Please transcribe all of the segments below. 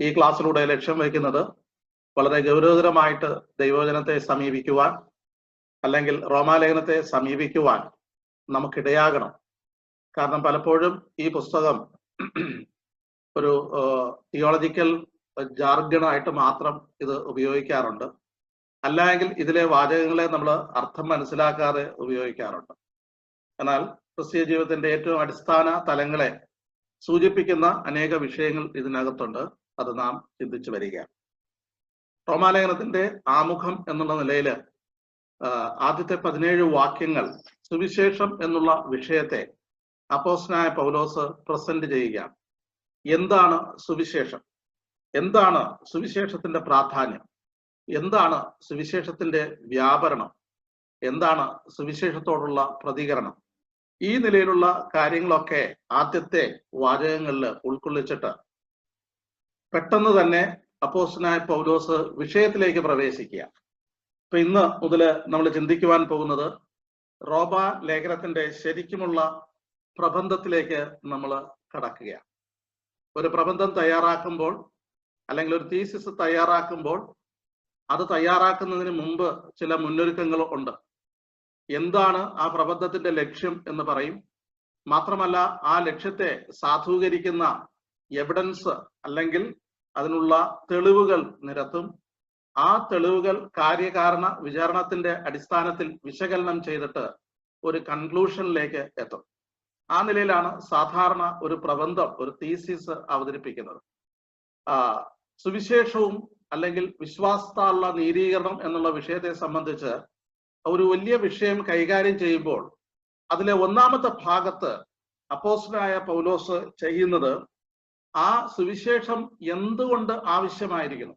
ഈ ക്ലാസ്സിലൂടെ ലക്ഷ്യം വയ്ക്കുന്നത് വളരെ ഗൗരവതരമായിട്ട് ദൈവവചനത്തെ സമീപിക്കുവാൻ, അല്ലെങ്കിൽ റോമാലേഖനത്തെ സമീപിക്കുവാൻ നമുക്കിടയാകണം. കാരണം പലപ്പോഴും ഈ പുസ്തകം ഒരു തിയോളജിക്കൽ ജാർഗണായിട്ട് മാത്രം ഇത് ഉപയോഗിക്കാറുണ്ട്. അല്ലെങ്കിൽ ഇതിലെ വാചകങ്ങളെ നമ്മൾ അർത്ഥം മനസ്സിലാക്കാതെ ഉപയോഗിക്കാറുണ്ട്. എന്നാൽ ക്രിസ്തീയ ജീവിതത്തിന്റെ ഏറ്റവും അടിസ്ഥാന തലങ്ങളെ സൂചിപ്പിക്കുന്ന അനേക വിഷയങ്ങൾ ഇതിനകത്തുണ്ട്. അത് നാം ചിന്തിച്ചു വരികയാണ്. റോമാലേഖനത്തിന്റെ ആമുഖം എന്നുള്ള നിലയിൽ ആദ്യത്തെ 17 വാക്യങ്ങൾ സുവിശേഷം എന്നുള്ള വിഷയത്തെ അപ്പോസ്തലനായ പൗലോസ് പ്രസന്റ് ചെയ്യുകയാണ്. എന്താണ് സുവിശേഷം? എന്താണ് സുവിശേഷത്തിന്റെ പ്രാധാന്യം? എന്താണ് സുവിശേഷത്തിന്റെ വ്യാപരണം? എന്താണ് സുവിശേഷത്തോടുള്ള പ്രതികരണം? ഈ നിലയിലുള്ള കാര്യങ്ങളൊക്കെ ആദ്യത്തെ വാചകങ്ങളിൽ ഉൾക്കൊള്ളിച്ചിട്ട് പെട്ടെന്ന് തന്നെ അപ്പോസ്തലനായ പൗലോസ് വിഷയത്തിലേക്ക് പ്രവേശിക്കുക. അപ്പൊ ഇന്ന് മുതൽ നമ്മൾ ചിന്തിക്കുവാൻ പോകുന്നത് റോമാ ലേഖനത്തിന്റെ ശരിക്കുമുള്ള പ്രബന്ധത്തിലേക്ക് നമ്മൾ കടക്കുകയാണ്. ഒരു പ്രബന്ധം തയ്യാറാക്കുമ്പോൾ, അല്ലെങ്കിൽ ഒരു തീസിസ് തയ്യാറാക്കുമ്പോൾ, അത് തയ്യാറാക്കുന്നതിന് മുമ്പ് ചില മുന്നൊരുക്കങ്ങൾ ഉണ്ട്. എന്താണ് ആ പ്രബന്ധത്തിന്റെ ലക്ഷ്യം എന്ന് പറയും. മാത്രമല്ല ആ ലക്ഷ്യത്തെ സാധൂകരിക്കുന്ന എവിഡൻസ് അല്ലെങ്കിൽ അതിനുള്ള തെളിവുകൾ നിരത്തും. ആ തെളിവുകൾ കാര്യകാരണ വിചാരണത്തിന്റെ അടിസ്ഥാനത്തിൽ വിശകലനം ചെയ്തിട്ട് ഒരു കൺക്ലൂഷനിലേക്ക് എത്തും. ആ നിലയിലാണ് സാധാരണ ഒരു പ്രബന്ധം, ഒരു തീസിസ് അവതരിപ്പിക്കുന്നത്. സുവിശേഷവും അല്ലെങ്കിൽ വിശ്വാസത്താലുള്ള നീതീകരണം എന്നുള്ള വിഷയത്തെ സംബന്ധിച്ച് ഒരു വലിയ വിഷയം കൈകാര്യം ചെയ്യുമ്പോൾ അതിലെ ഒന്നാമത്തെ ഭാഗത്ത് അപ്പോസ്തലനായ പൗലോസ് ചെയ്യുന്നത് ആ സുവിശേഷം എന്തുകൊണ്ട് ആവശ്യമായിരിക്കുന്നു,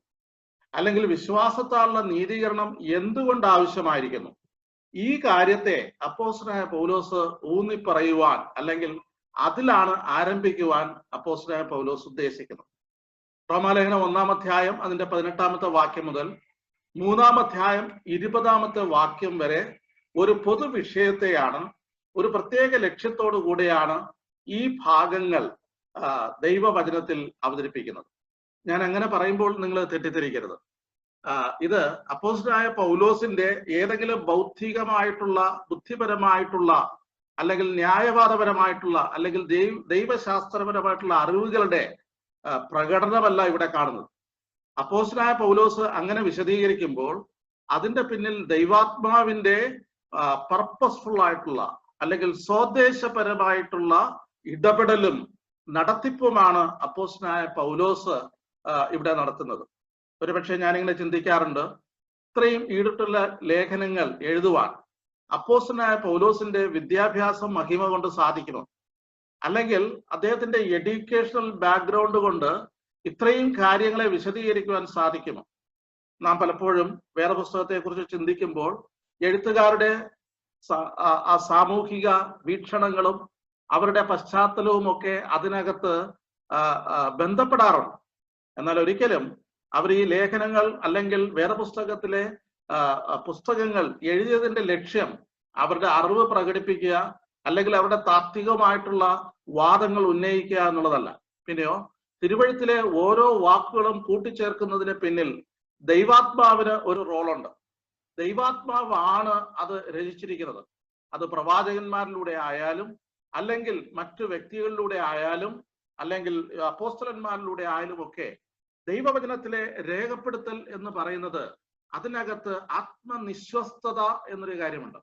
അല്ലെങ്കിൽ വിശ്വാസത്താലുള്ള നീതീകരണം എന്തുകൊണ്ട് ആവശ്യമായിരിക്കുന്നു, ഈ കാര്യത്തെ അപ്പോസ്തലനായ പൗലോസ് ഊന്നി പറയുവാൻ, അല്ലെങ്കിൽ അതിലാണ് ആരംഭിക്കുവാൻ അപ്പോസ്തലനായ പൗലോസ് ഉദ്ദേശിക്കുന്നത്. റോമാലേഖനം 1-ാം അധ്യായം അതിന്റെ 18-ാമത്തെ വാക്യം മുതൽ 3-ാം അധ്യായം 20-ാമത്തെ വാക്യം വരെ ഒരു പൊതുവിഷയത്തെയാണ്, ഒരു പ്രത്യേക ലക്ഷ്യത്തോടു കൂടെയാണ് ഈ ഭാഗങ്ങൾ ദൈവവചനത്തിൽ അവതരിപ്പിക്കുന്നത്. ഞാൻ അങ്ങനെ പറയുമ്പോൾ നിങ്ങൾ തെറ്റിദ്ധരിക്കരുത്. ഇത് അപ്പോസ്തലനായ പൗലോസിന്റെ ഏതെങ്കിലും ബൗദ്ധികമായിട്ടുള്ള, ബുദ്ധിപരമായിട്ടുള്ള, അല്ലെങ്കിൽ ന്യായവാദപരമായിട്ടുള്ള, അല്ലെങ്കിൽ ദൈവശാസ്ത്രപരമായിട്ടുള്ള അറിവുകളുടെ പ്രകടനമല്ല ഇവിടെ കാണുന്നത്. അപ്പോസ്തലനായ പൗലോസ് അങ്ങനെ വിശദീകരിക്കുമ്പോൾ അതിന്റെ പിന്നിൽ ദൈവാത്മാവിന്റെ പർപ്പസ്ഫുൾ ആയിട്ടുള്ള, അല്ലെങ്കിൽ സ്വദേശപരമായിട്ടുള്ള ഇടപെടലും നടത്തിപ്പുമാണ് അപ്പോസ്തലനായ പൗലോസ് ഇവിടെ നടത്തുന്നത്. ഒരുപക്ഷെ ഞാനിങ്ങനെ ചിന്തിക്കാറുണ്ട്, ഇത്രയും ഈടുറ്റുള്ള ലേഖനങ്ങൾ എഴുതുവാൻ അപ്പോസ്തലനായ പൗലോസിന്റെ വിദ്യാഭ്യാസം മഹിമ കൊണ്ട് സാധിക്കുമോ? അല്ലെങ്കിൽ അദ്ദേഹത്തിന്റെ എഡ്യൂക്കേഷണൽ ബാക്ക്ഗ്രൗണ്ട് കൊണ്ട് ഇത്രയും കാര്യങ്ങളെ വിശദീകരിക്കുവാൻ സാധിക്കുമോ? നാം പലപ്പോഴും വേദപുസ്തകത്തെ കുറിച്ച് ചിന്തിക്കുമ്പോൾ എഴുത്തുകാരുടെ ആ സാമൂഹിക വീക്ഷണങ്ങളും അവരുടെ പശ്ചാത്തലവും ഒക്കെ അതിനകത്ത് ബന്ധപ്പെടാറുണ്ട്. എന്നാൽ ഒരിക്കലും അവർ ഈ ലേഖനങ്ങൾ അല്ലെങ്കിൽ വേദപുസ്തകത്തിലെ പുസ്തകങ്ങൾ എഴുതിയതിന്റെ ലക്ഷ്യം അവരുടെ അറിവ് പ്രകടിപ്പിക്കുക, അല്ലെങ്കിൽ അവരുടെ താത്വികമായിട്ടുള്ള വാദങ്ങൾ ഉന്നയിക്കുക എന്നുള്ളതല്ല. പിന്നെയോ തിരുവഴുത്തിലെ ഓരോ വാക്കുകളും കൂട്ടിച്ചേർക്കുന്നതിന് പിന്നിൽ ദൈവാത്മാവിന് ഒരു റോളുണ്ട്. ദൈവാത്മാവാണ് അത് രചിച്ചിരിക്കുന്നത്. അത് പ്രവാചകന്മാരിലൂടെ ആയാലും, അല്ലെങ്കിൽ മറ്റു വ്യക്തികളിലൂടെ ആയാലും, അല്ലെങ്കിൽ അപ്പോസ്തലന്മാരിലൂടെ ആയാലും ഒക്കെ ദൈവവചനത്തിലെ രേഖപ്പെടുത്തൽ എന്ന് പറയുന്നത് അതിനകത്ത് ആത്മനിശ്വസ്തത എന്നൊരു കാര്യമുണ്ട്.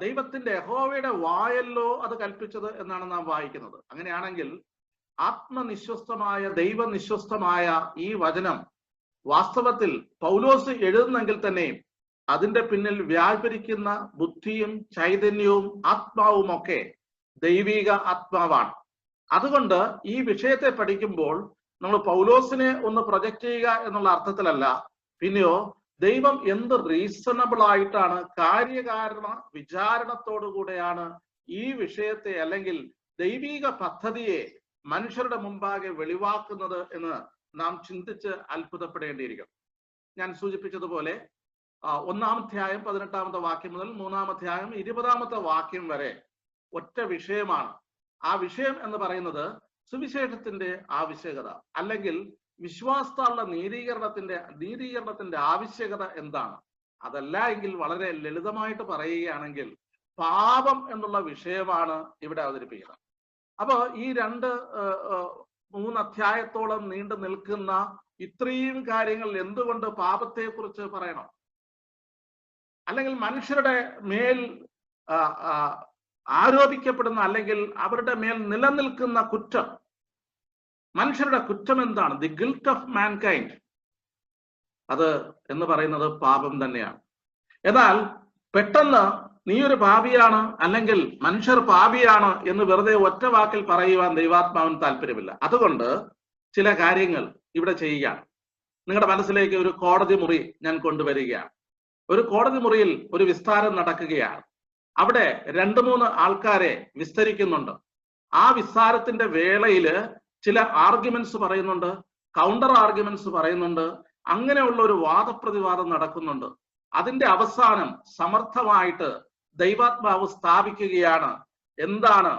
ദൈവത്തിന്റെ യഹോവയുടെ വായല്ലോ അത് കൽപ്പിച്ചത് എന്നാണ് നാം വായിക്കുന്നത്. അങ്ങനെയാണെങ്കിൽ ആത്മനിശ്വസ്തമായ, ദൈവനിശ്വസ്തമായ ഈ വചനം വാസ്തവത്തിൽ പൗലോസ് എഴുതുന്നെങ്കിൽ തന്നെയും അതിന്റെ പിന്നിൽ വ്യാപരിക്കുന്ന ബുദ്ധിയും ചൈതന്യവും ആത്മാവും ഒക്കെ ദൈവിക ആത്മാവാണ്. അതുകൊണ്ട് ഈ വിഷയത്തെ പഠിക്കുമ്പോൾ നമ്മൾ പൗലോസിനെ ഒന്ന് പ്രൊജക്റ്റ് ചെയ്യുക എന്നുള്ള അർത്ഥത്തിലല്ല, പിന്നെയോ ദൈവം എന്ത് റീസണബിൾ ആയിട്ടാണ്, കാര്യകാരണ വിചാരണത്തോടു കൂടെയാണ് ഈ വിഷയത്തെ, അല്ലെങ്കിൽ ദൈവിക പദ്ധതിയെ മനുഷ്യരുടെ മുമ്പാകെ വെളിവാക്കുന്നത് എന്ന് നാം ചിന്തിച്ച് അത്ഭുതപ്പെടേണ്ടിയിരിക്കും. ഞാൻ സൂചിപ്പിച്ചതുപോലെ 1-ാം അധ്യായം 18-ാമത്തെ വാക്യം മുതൽ 3-ാം അധ്യായം 20-ാമത്തെ വാക്യം വരെ ഒറ്റ വിഷയമാണ്. ആ വിഷയം എന്ന് പറയുന്നത് സുവിശേഷത്തിന്റെ ആവശ്യകത അല്ലെങ്കിൽ വിശ്വാസത്താലുള്ള നീതീകരണത്തിന്റെ ആവശ്യകത എന്താണ്? അതല്ല എങ്കിൽ വളരെ ലളിതമായിട്ട് പറയുകയാണെങ്കിൽ പാപം എന്നുള്ള വിഷയമാണ് ഇവിടെ അവതരിപ്പിക്കുന്നത്. അപ്പൊ ഈ 2-3 അധ്യായത്തോളം നീണ്ടു നിൽക്കുന്ന ഇത്രയും കാര്യങ്ങൾ എന്തുകൊണ്ട് പാപത്തെക്കുറിച്ച് പറയണം? അല്ലെങ്കിൽ മനുഷ്യരുടെ മേൽ ആരോപിക്കപ്പെടുന്ന അല്ലെങ്കിൽ അവരുടെ മേൽ നിലനിൽക്കുന്ന കുറ്റം, മനുഷ്യരുടെ കുറ്റം എന്താണ്? ദി ഗിൽറ്റ് ഓഫ് മാൻകൈൻഡ്, അത് എന്ന് പറയുന്നത് പാപം തന്നെയാണ്. എന്നാൽ പെട്ടെന്ന് നീ ഒരു പാപിയാണ് അല്ലെങ്കിൽ മനുഷ്യർ പാപിയാണ് എന്ന് വെറുതെ ഒറ്റ വാക്കിൽ പറയുവാൻ ദൈവാത്മാവിന് താല്പര്യമില്ല. അതുകൊണ്ട് ചില കാര്യങ്ങൾ ഇവിടെ ചെയ്യുകയാണ്. നിങ്ങളുടെ മനസ്സിലേക്ക് ഒരു കോടതി മുറി ഞാൻ കൊണ്ടുവരികയാണ്. ഒരു കോടതി മുറിയിൽ ഒരു വിസ്താരം നടക്കുകയാണ്. അവിടെ 2-3 ആൾക്കാരെ വിസ്തരിക്കുന്നുണ്ട്. ആ വിസ്താരത്തിന്റെ വേളയില് ചില ആർഗ്യുമെന്റ്സ് പറയുന്നുണ്ട്, കൗണ്ടർ ആർഗ്യുമെന്റ്സ് പറയുന്നുണ്ട്. അങ്ങനെയുള്ള ഒരു വാദപ്രതിവാദം നടക്കുന്നുണ്ട്. അതിന്റെ അവസാനം സമർത്ഥമായിട്ട് ദൈവാത്മാവ് സ്ഥാപിക്കുകയാണ് എന്താണ്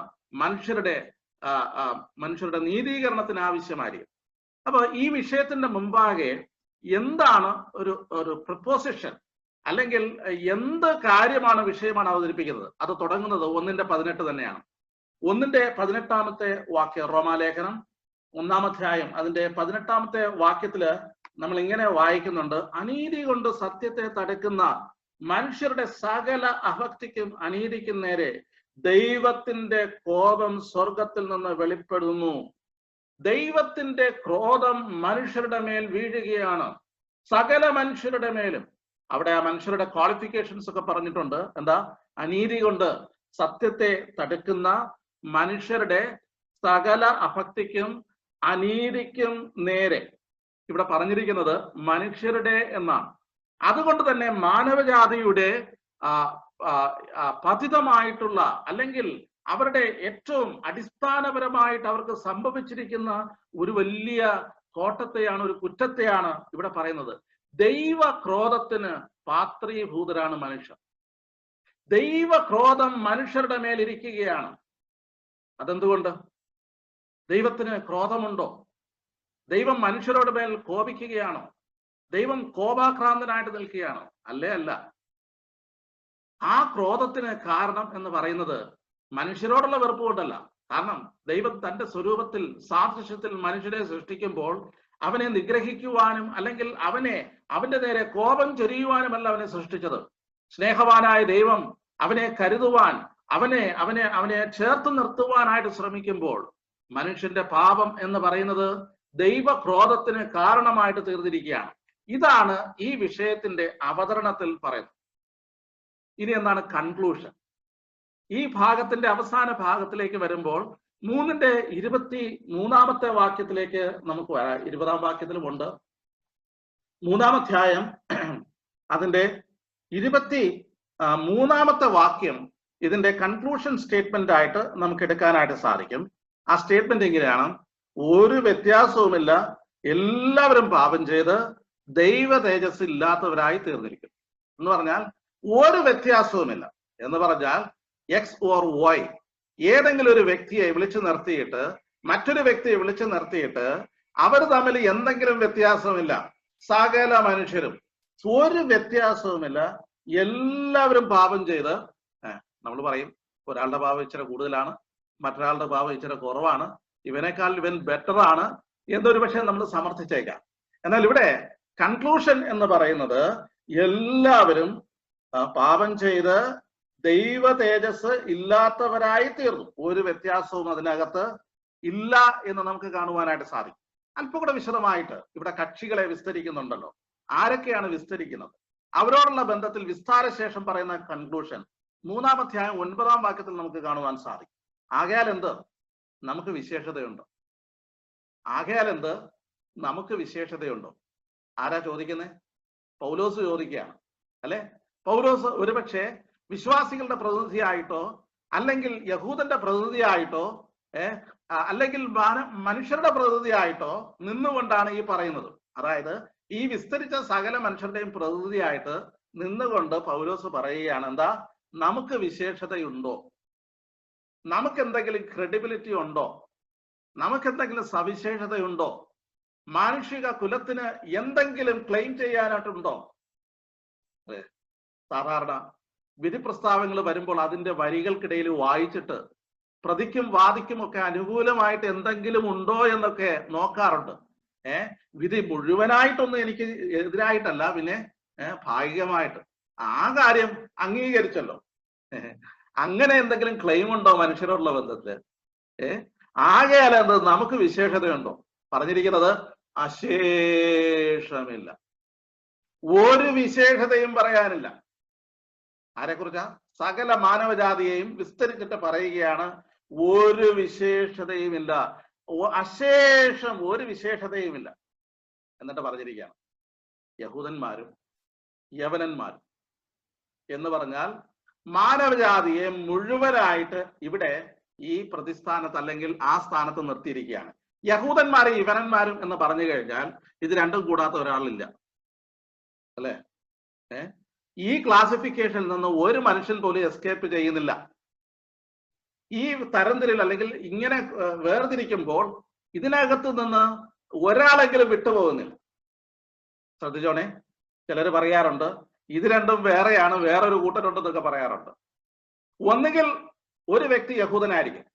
മനുഷ്യരുടെ നീതീകരണത്തിന് ആവശ്യമായിരിക്കും. അപ്പൊ ഈ വിഷയത്തിന്റെ മുമ്പാകെ എന്താണ് ഒരു പ്രപ്പോസിഷൻ അല്ലെങ്കിൽ എന്ത് കാര്യമാണ് വിഷയമാണ് അവതരിപ്പിക്കുന്നത്? അത് തുടങ്ങുന്നത് 1:18 തന്നെയാണ്. 1:18 വാക്യം, റോമാലേഖനം 1-ാം അധ്യായം അതിന്റെ 18-ാമത്തെ വാക്യത്തില് നമ്മൾ ഇങ്ങനെ വായിക്കുന്നുണ്ട്: അനീതി കൊണ്ട് സത്യത്തെ തടുക്കുന്ന മനുഷ്യരുടെ സകല അഭക്തിക്കും അനീതിക്കും നേരെ ദൈവത്തിന്റെ കോപം സ്വർഗത്തിൽ നിന്ന് വെളിപ്പെടുന്നു. ദൈവത്തിന്റെ ക്രോധം മനുഷ്യരുടെ മേൽ വീഴുകയാണ്, സകല മനുഷ്യരുടെ മേലും. അവിടെ ആ മനുഷ്യരുടെ ക്വാളിഫിക്കേഷൻസ് ഒക്കെ പറഞ്ഞിട്ടുണ്ട്. എന്താ? അനീതി കൊണ്ട് സത്യത്തെ തടുക്കുന്ന മനുഷ്യരുടെ സകല അഭക്തിക്കും അനീതിക്കും നേരെ. ഇവിടെ പറഞ്ഞിരിക്കുന്നത് മനുഷ്യരുടെ എന്നാണ്. അതുകൊണ്ട് തന്നെ മാനവജാതിയുടെ പതിതമായിട്ടുള്ള അല്ലെങ്കിൽ അവരുടെ ഏറ്റവും അടിസ്ഥാനപരമായിട്ട് അവർക്ക് സംഭവിച്ചിരിക്കുന്ന ഒരു വലിയ കോട്ടത്തെയാണ്, ഒരു കുറ്റത്തെയാണ് ഇവിടെ പറയുന്നത്. ദൈവ ക്രോധത്തിന് പാത്രീഭൂതരാണ് മനുഷ്യർ. ദൈവക്രോധം മനുഷ്യരുടെ മേലിരിക്കുകയാണ്. അതെന്തുകൊണ്ട്? ദൈവത്തിന് ക്രോധമുണ്ടോ? ദൈവം മനുഷ്യരുടെ മേൽ കോപിക്കുകയാണോ? ദൈവം കോപാക്രാന്തനായിട്ട് നിൽക്കുകയാണോ? അല്ല. ആ ക്രോധത്തിന് കാരണം എന്ന് പറയുന്നത് മനുഷ്യരോടുള്ള വെറുപ്പ് കൊണ്ടല്ല. കാരണം ദൈവം തന്റെ സ്വരൂപത്തിൽ സാദൃശ്യത്തിൽ മനുഷ്യരെ സൃഷ്ടിക്കുമ്പോൾ അവനെ നിഗ്രഹിക്കുവാനും അല്ലെങ്കിൽ അവന്റെ നേരെ കോപം ചൊരിയുവാനുമല്ല അവനെ സൃഷ്ടിച്ചത്. സ്നേഹവാനായ ദൈവം അവനെ കരുതുവാൻ, അവനെ ചേർത്ത് നിർത്തുവാനായിട്ട് ശ്രമിക്കുമ്പോൾ മനുഷ്യന്റെ പാപം എന്ന് പറയുന്നത് ദൈവക്രോധത്തിന് കാരണമായിട്ട് തീർന്നിരിക്കുകയാണ്. ഇതാണ് ഈ വിഷയത്തിന്റെ അവതരണത്തിൽ പറയുന്നത്. ഇനി എന്താണ് കൺക്ലൂഷൻ? ഈ ഭാഗത്തിന്റെ അവസാന ഭാഗത്തിലേക്ക് വരുമ്പോൾ 3:23 വാക്യത്തിലേക്ക് നമുക്ക് വരാം. 20-ാം വാക്യത്തിലുമുണ്ട്. 3-ാം അധ്യായം അതിന്റെ 23-ാമത്തെ വാക്യം ഇതിന്റെ കൺക്ലൂഷൻ സ്റ്റേറ്റ്മെന്റ് ആയിട്ട് നമുക്ക് എടുക്കാനായിട്ട് സാധിക്കും. ആ സ്റ്റേറ്റ്മെന്റ് എങ്ങനെയാണ്? ഒരു വ്യത്യാസവുമില്ല, എല്ലാവരും പാപം ചെയ്ത് ദൈവ തേജസ് ഇല്ലാത്തവരായി തീർന്നിരിക്കും എന്ന് പറഞ്ഞാൽ ഒരു വ്യത്യാസവുമില്ല എന്ന് പറഞ്ഞാൽ എക്സ് ഓർ വൈ, ഏതെങ്കിലും ഒരു വ്യക്തിയെ വിളിച്ചു നിർത്തിയിട്ട് മറ്റൊരു വ്യക്തിയെ വിളിച്ചു നിർത്തിയിട്ട് അവർ തമ്മിൽ എന്തെങ്കിലും വ്യത്യാസമില്ല. സകല മനുഷ്യരും ഒരു വ്യത്യാസവുമില്ല, എല്ലാവരും പാപം ചെയ്ത് നമ്മൾ പറയും ഒരാളുടെ പാപം ഇച്ചിരി കൂടുതലാണ്, മറ്റൊരാളുടെ പാപം ഇച്ചിരി കുറവാണ്, ഇവനേക്കാൾ ഇവൻ ബെറ്റർ ആണ് എന്നൊരു പക്ഷേ നമ്മൾ സമർത്ഥിച്ചേക്കാം. എന്നാൽ ഇവിടെ കൺക്ലൂഷൻ എന്ന് പറയുന്നത് എല്ലാവരും പാപം ചെയ്ത് ദൈവ തേജസ് ഇല്ലാത്തവരായി തീർന്നു. ഒരു വ്യത്യാസവും അതിനകത്ത് ഇല്ല എന്ന് നമുക്ക് കാണുവാനായിട്ട് സാധിക്കും. അല്പം കൂടെ വിശദമായിട്ട് ഇവിടെ കക്ഷികളെ വിസ്തരിക്കുന്നുണ്ടല്ലോ. ആരൊക്കെയാണ് വിസ്തരിക്കുന്നത്? അവരോടുള്ള ബന്ധത്തിൽ വിസ്താരശേഷം പറയുന്ന കൺക്ലൂഷൻ 3-ാം അധ്യായം 9-ാം വാക്യത്തിൽ നമുക്ക് കാണുവാൻ സാധിക്കും. ആകയാൽ എന്ത്? നമുക്ക് വിശേഷതയുണ്ടോ? ആകയാൽ എന്ത്? നമുക്ക് വിശേഷതയുണ്ടോ? ആരാ ചോദിക്കുന്നത്? പൗലോസ് ചോദിക്കുകയാണ് അല്ലെ. പൗലോസ് ഒരുപക്ഷെ വിശ്വാസികളുടെ പ്രതിനിധിയായിട്ടോ അല്ലെങ്കിൽ യഹൂദന്റെ പ്രതിനിധിയായിട്ടോ അല്ലെങ്കിൽ മനുഷ്യരുടെ പ്രതിനിധിയായിട്ടോ നിന്നുകൊണ്ടാണ് ഈ പറയുന്നത്. അതായത് ഈ വിസ്തരിച്ച സകല മനുഷ്യരുടെയും പ്രതിനിധിയായിട്ട് നിന്നുകൊണ്ട് പൗലോസ് പറയുകയാണ്, എന്താ? നമുക്ക് വിശേഷതയുണ്ടോ? നമുക്ക് എന്തെങ്കിലും ക്രെഡിബിലിറ്റി ഉണ്ടോ? നമുക്ക് എന്തെങ്കിലും സവിശേഷതയുണ്ടോ? മാനുഷിക കുലത്തിന് എന്തെങ്കിലും ക്ലെയിം ചെയ്യാനായിട്ടുണ്ടോ? സാധാരണ വിധി പ്രസ്താവങ്ങൾ വരുമ്പോൾ അതിന്റെ വരികൾക്കിടയിൽ വായിച്ചിട്ട് പ്രതിക്കും വാദിക്കും ഒക്കെ അനുകൂലമായിട്ട് എന്തെങ്കിലും ഉണ്ടോ എന്നൊക്കെ നോക്കാറുണ്ട്. വിധി മുഴുവനായിട്ടൊന്നും എനിക്ക് എതിരായിട്ടല്ല, പിന്നെ ഭാഗികമായിട്ട് ആ കാര്യം അംഗീകരിച്ചല്ലോ. അങ്ങനെ എന്തെങ്കിലും ക്ലെയിം ഉണ്ടോ മനുഷ്യരോടുള്ള ബന്ധത്തില്? ആകെയല്ല എന്ത് നമുക്ക് വിശേഷതയുണ്ടോ? പറഞ്ഞിരിക്കുന്നത് അശേഷമില്ല, ഒരു വിശേഷതയും പറയാനില്ല. ആരെക്കുറിച്ചാ? സകല മാനവജാതിയെയും വിസ്തരിച്ചിട്ട് പറയുകയാണ്, ഒരു വിശേഷതയുമില്ല, അശേഷം ഒരു വിശേഷതയുമില്ല. എന്നിട്ട് പറഞ്ഞിരിക്കുകയാണ് യഹൂദന്മാരും യവനന്മാരും എന്ന് പറഞ്ഞാൽ മാനവജാതിയെ മുഴുവനായിട്ട് ഇവിടെ ഈ പ്രതിസ്ഥാനത്ത് അല്ലെങ്കിൽ ആ സ്ഥാനത്ത് നിർത്തിയിരിക്കുകയാണ്. യഹൂദന്മാരും യവനന്മാരും എന്ന് പറഞ്ഞു കഴിഞ്ഞാൽ ഇത് രണ്ടും കൂടാത്ത ഒരാളില്ല, അല്ലെ? ഈ ക്ലാസിഫിക്കേഷനിൽ നിന്ന് ഒരു മനുഷ്യൻ പോലും എസ്കേപ്പ് ചെയ്യുന്നില്ല. ഈ തരംതിരിൽ അല്ലെങ്കിൽ ഇങ്ങനെ വേർതിരിക്കുമ്പോൾ ഇതിനകത്ത് നിന്ന് ഒരാളെങ്കിലും വിട്ടുപോകുന്നില്ല. ശ്രദ്ധിച്ചോണേ, ചിലർ പറയാറുണ്ട് ഇത് രണ്ടും വേറെയാണ്, വേറൊരു കൂട്ടരുണ്ടെന്നൊക്കെ പറയാറുണ്ട്. ഒന്നുകിൽ ഒരു വ്യക്തി യഹൂദനായിരിക്കും,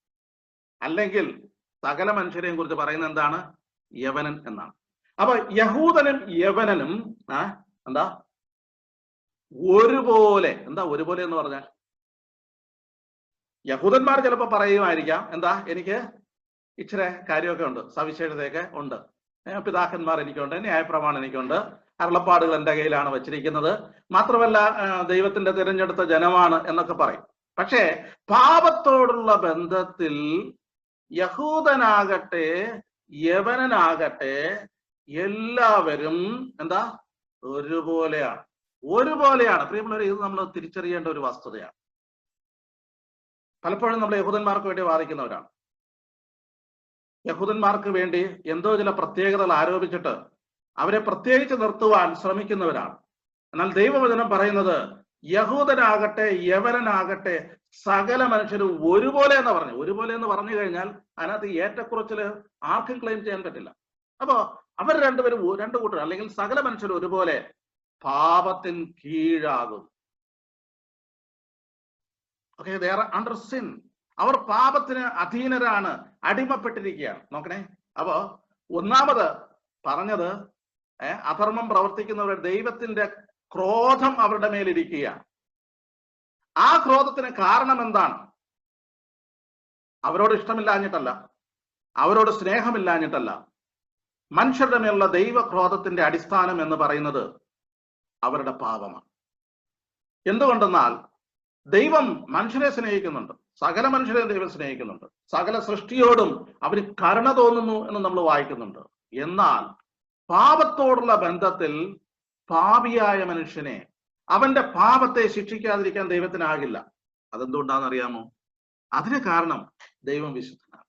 അല്ലെങ്കിൽ സകല മനുഷ്യരെയും കുറിച്ച് പറയുന്നത് എന്താണ്? യവനൻ എന്നാണ്. അപ്പൊ യഹൂദനും യവനനും എന്താ ഒരുപോലെ. എന്താ ഒരുപോലെ എന്ന് പറഞ്ഞാൽ? യഹൂദന്മാർ ചിലപ്പോൾ പറയുമായിരിക്കാം, എന്താ എനിക്ക് ഇച്ചിരി കാര്യമൊക്കെ ഉണ്ട്, സവിശേഷതയൊക്കെ ഉണ്ട്, പിതാക്കന്മാർ എനിക്കുണ്ട്, ന്യായപ്രമാണം എനിക്കുണ്ട്, അരുളപ്പാടുകൾ എൻ്റെ കയ്യിലാണ് വച്ചിരിക്കുന്നത്, മാത്രമല്ല ദൈവത്തിന്റെ തിരഞ്ഞെടുത്ത ജനമാണ് എന്നൊക്കെ പറയും. പക്ഷേ പാപത്തോടുള്ള ബന്ധത്തിൽ യഹൂദനാകട്ടെ യവനനാകട്ടെ എല്ലാവരും എന്താ ഒരുപോലെയാണ്. ഒരുപോലെയാണ്. പ്രിയമുള്ളവരെ, ഇത് നമ്മൾ തിരിച്ചറിയേണ്ട ഒരു വസ്തുതയാണ്. പലപ്പോഴും നമ്മൾ യഹൂദന്മാർക്ക് വേണ്ടി വാദിക്കുന്നവരാണ്. യഹൂദന്മാർക്ക് വേണ്ടി എന്തോ ചില പ്രത്യേകതകൾ ആരോപിച്ചിട്ട് അവരെ പ്രത്യേകിച്ച് നിർത്തുവാൻ ശ്രമിക്കുന്നവരാണ്. എന്നാൽ ദൈവവചനം പറയുന്നത് യഹൂദനാകട്ടെ യവനനാകട്ടെ സകല മനുഷ്യരും ഒരുപോലെ എന്ന് പറഞ്ഞു. ഒരുപോലെ എന്ന് പറഞ്ഞു കഴിഞ്ഞാൽ അതിനകത്ത് ഏറ്റക്കുറച്ചില് ആർക്കും ക്ലെയിം ചെയ്യാൻ പറ്റില്ല. അപ്പോ അവർ രണ്ടുപേരും രണ്ടു കൂട്ടർ അല്ലെങ്കിൽ സകല മനുഷ്യരും ഒരുപോലെ പാപത്തിന് കീഴാകും. Okay, they are under sin. അവർ പാപത്തിന് അധീനരാണ്, അടിമപ്പെട്ടിരിക്കുകയാണ്. നോക്കണേ, അപ്പോ ഒന്നാമത് പറഞ്ഞത് അധർമ്മം പ്രവർത്തിക്കുന്നവരുടെ ദൈവത്തിന്റെ ക്രോധം അവരുടെ മേലിരിക്കുകയാണ്. ആ ക്രോധത്തിന് കാരണം എന്താണ്? അവരോട് ഇഷ്ടമില്ലാഞ്ഞിട്ടല്ല, അവരോട് സ്നേഹമില്ലാഞ്ഞിട്ടല്ല. മനുഷ്യരുടെ മേലുള്ള ദൈവക്രോധത്തിന്റെ അടിസ്ഥാനം എന്ന് പറയുന്നത് അവരുടെ പാപമാണ്. എന്തുകൊണ്ടെന്നാൽ ദൈവം മനുഷ്യരെ സ്നേഹിക്കുന്നുണ്ട്, സകല മനുഷ്യരെ ദൈവം സ്നേഹിക്കുന്നുണ്ട്, സകല സൃഷ്ടിയോടും അവന് കരുണ തോന്നുന്നു എന്ന് നമ്മൾ വായിക്കുന്നുണ്ട്. എന്നാൽ പാപത്തോടുള്ള ബന്ധത്തിൽ പാപിയായ മനുഷ്യനെ, അവന്റെ പാപത്തെ ശിക്ഷിക്കാതിരിക്കാൻ ദൈവത്തിനാകില്ല. അതെന്തുകൊണ്ടാണെന്നറിയാമോ? അതിന് കാരണം ദൈവം വിശുദ്ധനാണ്.